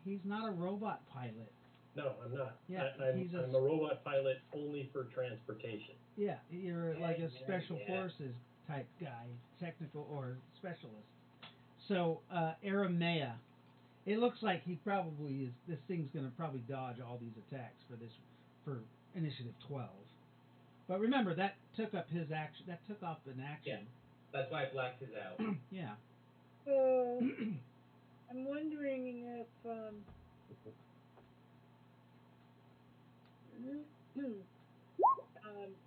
A: He's not a robot pilot.
B: No, I'm not.
A: Yeah,
B: I'm a robot pilot only for transportation.
A: Yeah, you're like a special
C: yeah.
A: forces type guy, technical or specialist. So, Aramea, it looks like he probably is. This thing's going to probably dodge all these attacks for initiative 12. But remember that took up his action. That took off an action.
C: That's why I blacked his out.
A: Yeah.
D: So I'm wondering if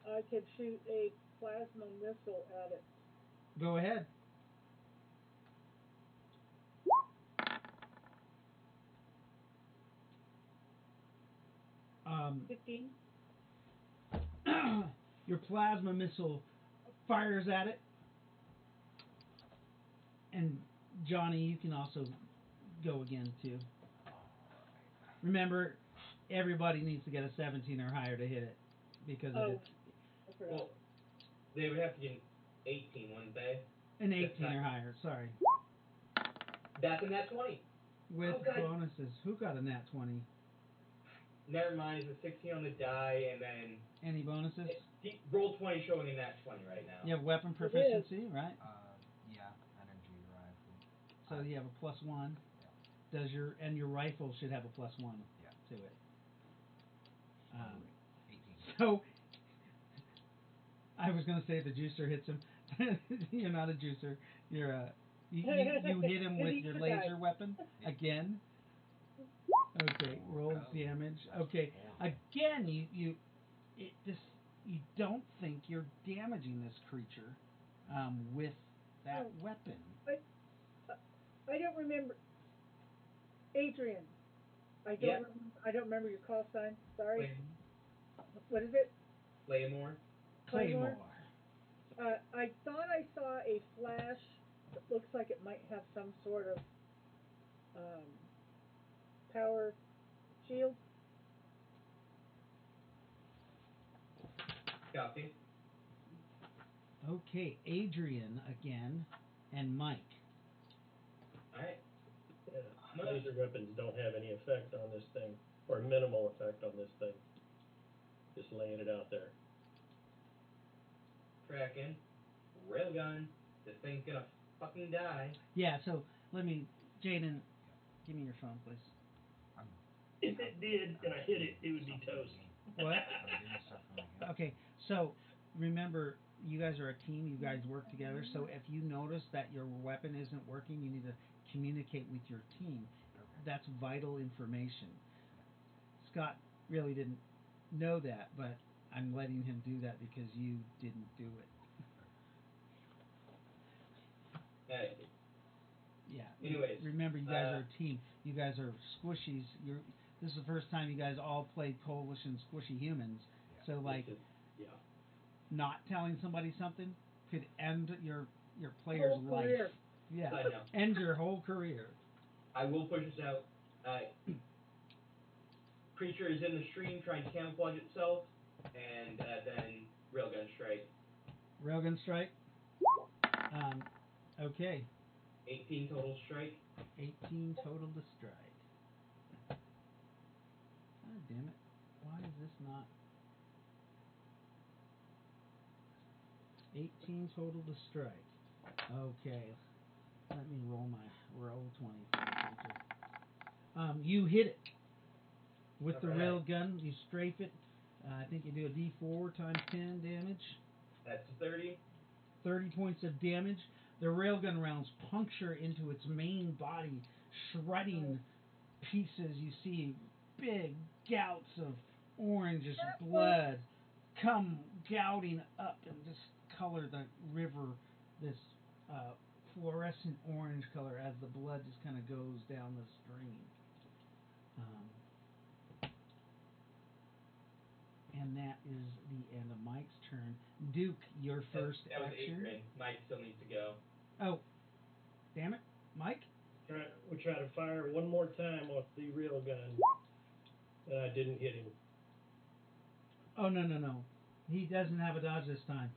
D: I could shoot a plasma missile at it.
A: Go ahead. Um,
D: 15.
A: your plasma missile fires at it, and Johnny, you can also go again too. Remember, everybody needs to get a 17 or higher to hit it because of its
D: I forgot.
C: Well, they would have to get an 18, wouldn't they?
A: an 18 or higher. Sorry,
C: That's a nat 20.
A: with
C: Oh, God.
A: bonuses. Who got a nat 20?
C: Never mind, it's a 16 on the die, and then
A: Any bonuses?
C: roll 20 showing a nat 20 right now.
A: You have weapon proficiency, right?
F: Yeah, energy rifle.
A: So you have a +1. Does your rifle should have a +1 to it.
F: 18.
A: So I was gonna say the juicer hits him. You're not a juicer. You're a you hit him with your laser weapon again. Okay, roll damage. Okay, again you don't think you're damaging this creature with that weapon.
D: I don't remember. Adrian.
C: Yeah.
D: I don't remember your call sign. Sorry.
C: Like
D: What is it?
C: Claymore.
A: Claymore.
D: I thought I saw a flash that looks like it might have some sort of power shield.
C: Copy.
A: Okay, Adrian again, and Mike.
C: Alright.
B: Yeah, laser weapons don't have any effect on this thing, or minimal effect on this thing. Just laying it out there.
C: Tracking. Railgun. This thing's gonna fucking die.
A: Yeah, so Jaden, give me your phone, please.
B: If it did and I hit it, it would be toast.
A: What?
F: I'm doing stuff for my game.
A: Okay, so remember, you guys are a team. You guys work together. So if you notice that your weapon isn't working, you need to communicate with your team. That's vital information. Scott really didn't know that, but I'm letting him do that because you didn't do it. Yeah.
C: Anyways,
A: remember, you guys are a team. You guys are squishies. This is the first time you guys all played Coalition Squishy Humans. So not telling somebody something could end your player's
D: Whole
A: life.
D: career.
A: Yeah.
C: I know.
A: End your whole career.
C: I will push this out. Creature is in the stream trying to camouflage itself, and then railgun strike.
A: Railgun strike. Okay.
C: 18 total strike.
A: 18 total to strike. God damn it. Why is this not... 18 total to strike. Okay. Let me roll 20 for the creature. You hit it with the rail gun. You strafe it. I think you do a D4 times 10 damage.
C: That's 30.
A: 30 points of damage. The railgun rounds puncture into its main body, shredding pieces. You see big gouts of orange as blood come gouting up and just color the river this fluorescent orange color as the blood just kind of goes down the stream. And that is the end of Mike's turn. Duke, your first
C: that was
A: action.
C: Adrian. Mike still needs to go.
A: Oh, Damn it, Mike.
B: We try to fire one more time off the railgun, and I didn't hit him.
A: Oh no no no, he doesn't have a dodge this time.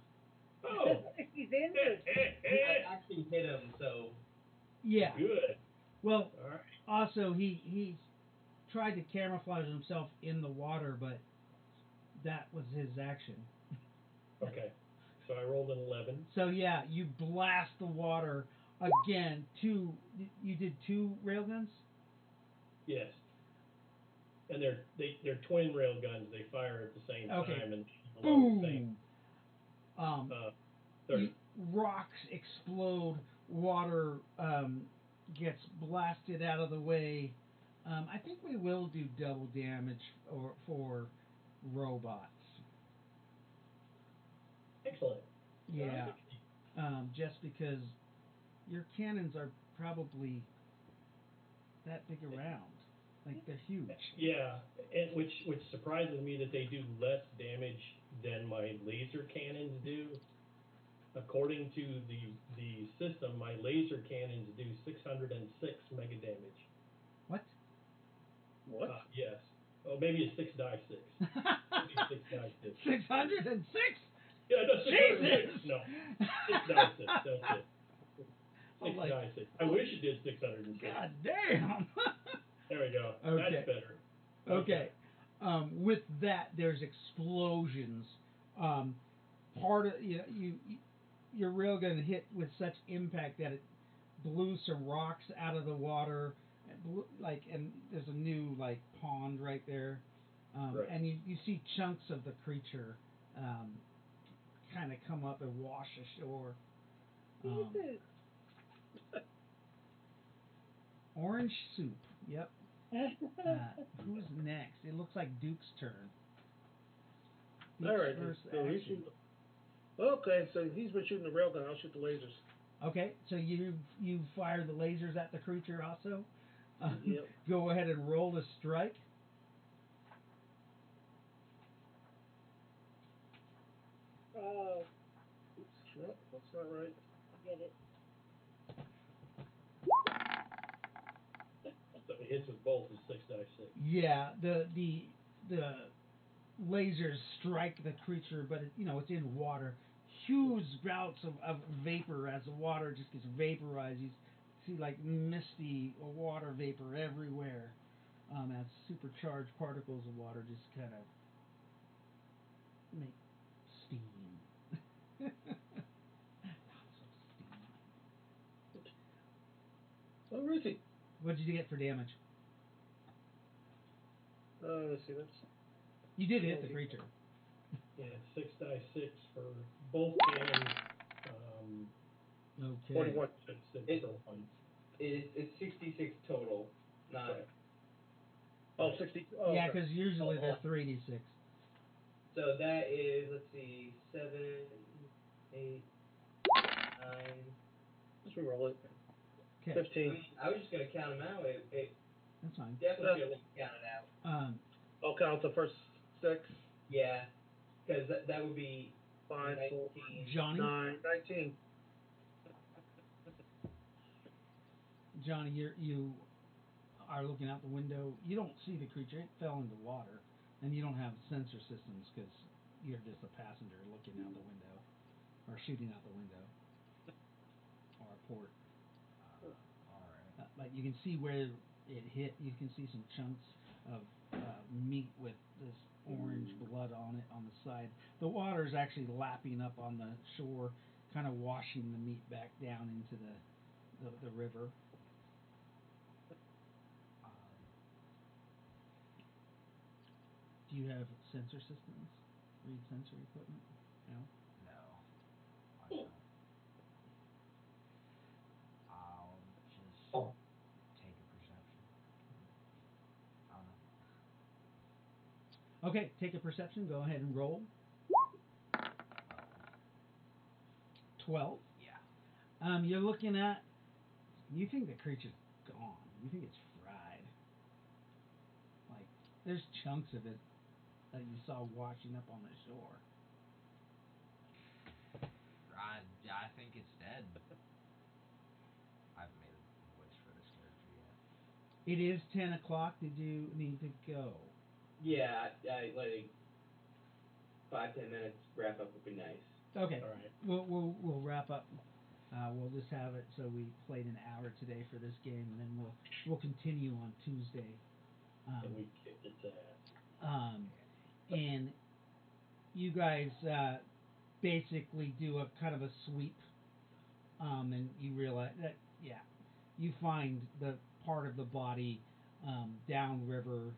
B: Oh,
D: He's injured.
C: I actually hit him, so
A: Yeah.
B: good.
A: Well,
B: All right.
A: also he tried to camouflage himself in the water, but that was his action.
B: Okay. So I rolled an 11.
A: So yeah, you blast the water again. You did two railguns.
B: Yes. And they're twin rail guns. They fire at the same
A: Okay.
B: time and below the same
A: Boom. Um,
B: 30.
A: rocks explode. Water gets blasted out of the way. I think we will do double damage for robots.
B: Excellent.
A: Yeah. Just because your cannons are probably that big around. Like they're huge.
B: Yeah, and which surprises me that they do less damage than my laser cannons do. According to the system, my laser cannons do 606 mega damage.
A: What?
E: What?
B: Yes. Oh, maybe it's 6 die 6. Maybe 6 die 6.
A: 606?
B: Yeah, no, 606.
A: Jesus!
B: No, 6 die 6. That's it.
A: I'm
B: 6
A: like,
B: die 6. I wish it did 606.
A: God damn!
B: There we go.
A: Okay.
B: That's better.
A: Okay. With that, there's explosions. Part of your railgun hit with such impact that it blew some rocks out of the water. And there's a new like pond right there,
B: Right.
A: and you see chunks of the creature kind of come up and wash ashore.
D: Jesus.
A: Orange soup. Yep. Who's next? It looks like Duke's turn. Duke's
E: All right.
A: first
E: So he's
A: action.
E: shooting. Okay, so he's been shooting the railgun. I'll shoot the lasers.
A: Okay, so you fire the lasers at the creature also.
E: Yep.
A: Go ahead and roll a strike.
D: Oh,
E: Oops. Nope, that's not right.
D: get it.
B: So it hits with both is 6 die 6.
A: Yeah, the lasers strike the creature, but it's in water. Huge bouts of vapor as the water just gets vaporized. You see like misty water vapor everywhere. As supercharged particles of water just kind of make steam. Not so steamy.
E: Oh, where is he?
A: What did you get for damage?
E: Let's see. That's
A: You did hit the creature.
B: Yeah, 6 die 6 for both cannons.
A: Okay.
E: 41.
B: 6
C: It-
B: for one.
C: it's 66 total, not
B: Right.
E: Oh, 60. Oh,
A: Yeah,
E: okay.
A: because usually they're 3d6.
C: so that is let's see 7, 8, 9.
E: Let's re-roll it.
A: Okay,
E: 15.
C: I was just gonna count them out. It
A: that's fine.
C: definitely should have let you count it out.
E: I'll count the first 6,
C: Yeah, because that would be
E: 5, 4,
C: 19.
A: Johnny,
E: 9, 19.
A: Johnny, you are looking out the window. You don't see the creature; it fell into water, and you don't have sensor systems because you're just a passenger looking out the window or shooting out the window or a port.
F: Alright.
A: But you can see where it hit. You can see some chunks of meat with this orange blood on it on the side. The water is actually lapping up on the shore, kind of washing the meat back down into the river. Do you have sensor systems? Read sensor equipment? No.
F: No. I don't. I'll just take a perception. I don't know.
A: Okay, take a perception. Go ahead and roll. 12.
F: Yeah.
A: You're looking at. You think the creature's gone. You think it's fried. Like there's chunks of it that you saw washing up on the shore.
F: I think it's dead.
A: It is 10 o'clock. Did you need to go?
C: Yeah, like 5-10 minutes wrap up would be nice.
A: Okay,
B: All right.
A: we'll wrap up. We'll just have it so we played an hour today for this game, and then we'll continue on Tuesday.
B: And
A: Um,
B: we kicked its ass.
A: um, and you guys basically do a kind of a sweep, and you realize that you find the part of the body downriver,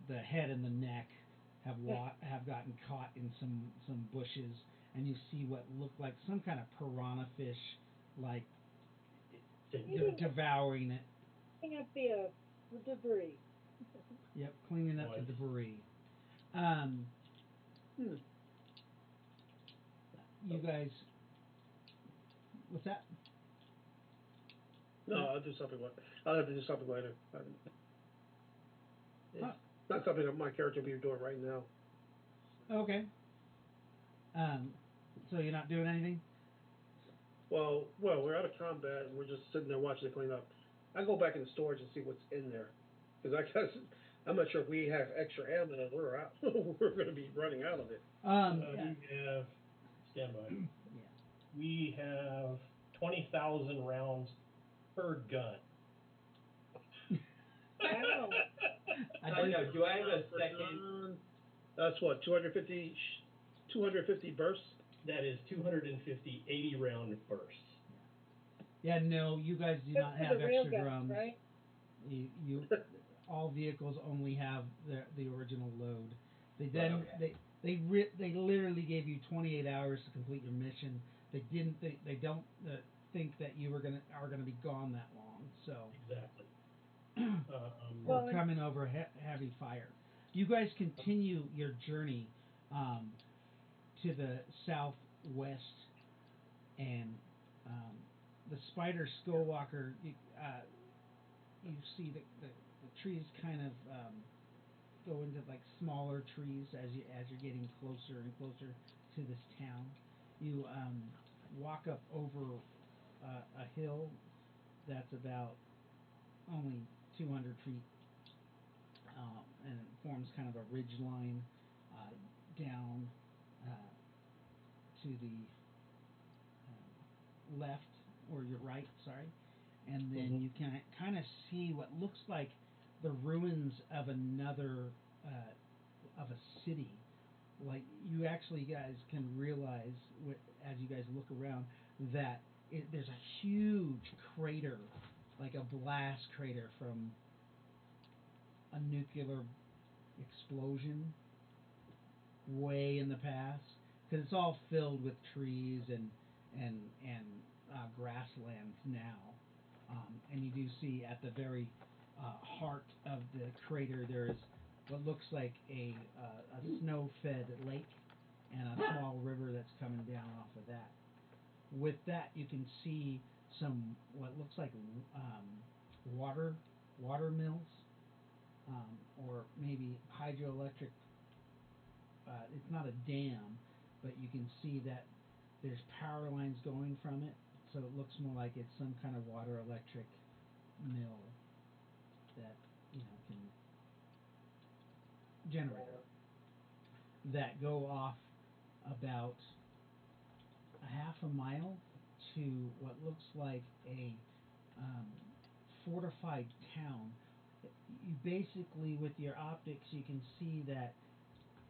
A: the head and the neck have gotten caught in some bushes, and you see what look like some kind of piranha fish, like
B: Tidbit.
A: devouring it.
D: Cleaning up the debris.
A: Yep, cleaning up the
B: Nice.
A: debris. Um,
E: Hmm.
A: you guys, what's that?
E: No, I'll do something. I'll have to do something later. It's
A: Oh,
E: not something that my character will be doing right now.
A: okay. Um, so you're not doing anything?
E: Well, we're out of combat and we're just sitting there watching it clean up. I go back in the storage and see what's in there, because I guess I'm not sure if we have extra ammo. We're out. We're going to be running out of it.
A: Yeah,
B: We have standby.
A: yeah.
B: We have 20,000 rounds per gun.
D: Wow.
A: I
C: Side
A: did.
C: note, do I have a second?
E: That's what 250 bursts.
B: That is 250 80-round bursts.
A: Yeah, no, you guys do
D: Just
A: not
D: for
A: have
D: the rail
A: extra
D: guns,
A: drums.
D: right?
A: You all vehicles only have the original load. They
C: Right,
A: then
C: okay.
A: they literally gave you 28 hours to complete your mission. They don't think that you are gonna be gone that long. So
B: Exactly.
A: we're
D: Well, and
A: coming over heavy fire. You guys continue your journey um, to the southwest, and um, the spider skullwalker. You see the trees kind of go into like smaller trees as you're getting closer and closer to this town. You walk up over a hill that's about only 200 feet, and it forms kind of a ridge line down to the left or your right, sorry, and then
B: Mhm.
A: you can kind of see what looks like the ruins of another of a city. Like you actually guys can realize as you guys look around that there's a huge crater, like a blast crater from a nuclear explosion way in the past, because it's all filled with trees and grasslands now. And you do see at the very heart of the crater there is what looks like a snow-fed lake and a small river that's coming down off of that. With that, you can see some what looks like water mills, or maybe hydroelectric. It's not a dam, but you can see that there's power lines going from it, so it looks more like it's some kind of water electric mill that can generator that go off about a half a mile to what looks like a um, fortified town. You basically, with your optics, you can see that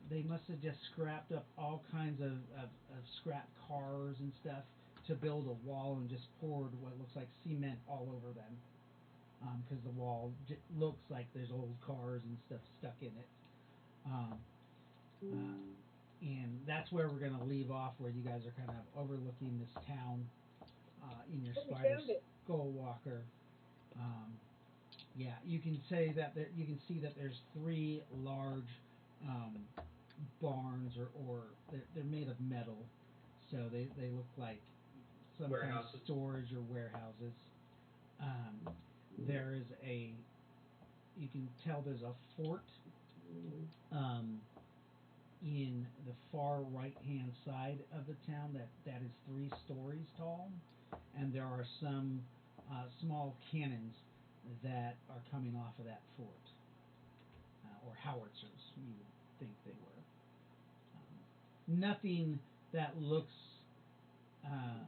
A: they must have just scrapped up all kinds of scrap cars and stuff to build a wall and just poured what looks like cement all over them, because the wall looks like there's old cars and stuff stuck in it. Um, uh, and that's where we're going to leave off, where you guys are kind of overlooking this town in your
D: oh, we
A: spider
D: found it.
A: skull walker. Um, yeah, you can say that you can see that there's three large um, barns, or they're made of metal, so they look like some kind of
C: Warehouses.
A: storage or warehouses. Um, there is you can tell there's a fort um, in the far right hand side of the town that is 3 stories tall, and there are some small cannons that are coming off of that fort, or howitzers, you would think they were. Nothing that looks um,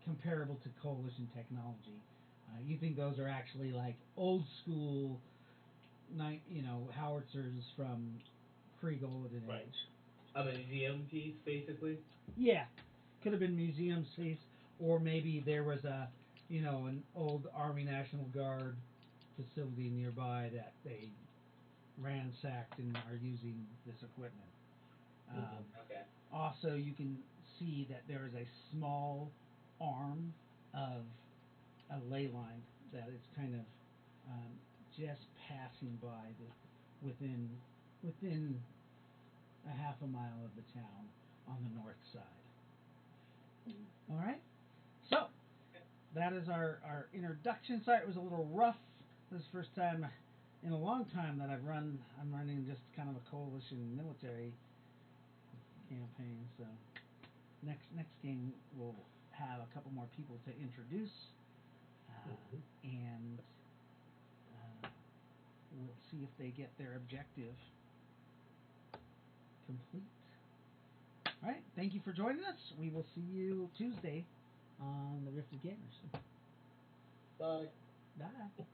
A: comparable to coalition technology. You think those are actually like old school, howitzers from pre-golden
B: Right.
A: age.
C: A museum piece, basically.
A: Yeah, could have been museum space, or maybe there was an old Army National Guard facility nearby that they ransacked and are using this equipment. Um,
C: Okay.
A: Also, you can see that there is a small arm of a ley line that is kind of just passing by within a half a mile of the town on the north side. All right. So that is our introduction. Sorry, it was a little rough. This is the first time in a long time that I'm running just kind of a coalition military campaign. So next game we'll have a couple more people to introduce, and we'll see if they get their objective complete. All right. Thank you for joining us. We will see you Tuesday on the Rifted Gamers.
B: Bye.
A: Bye.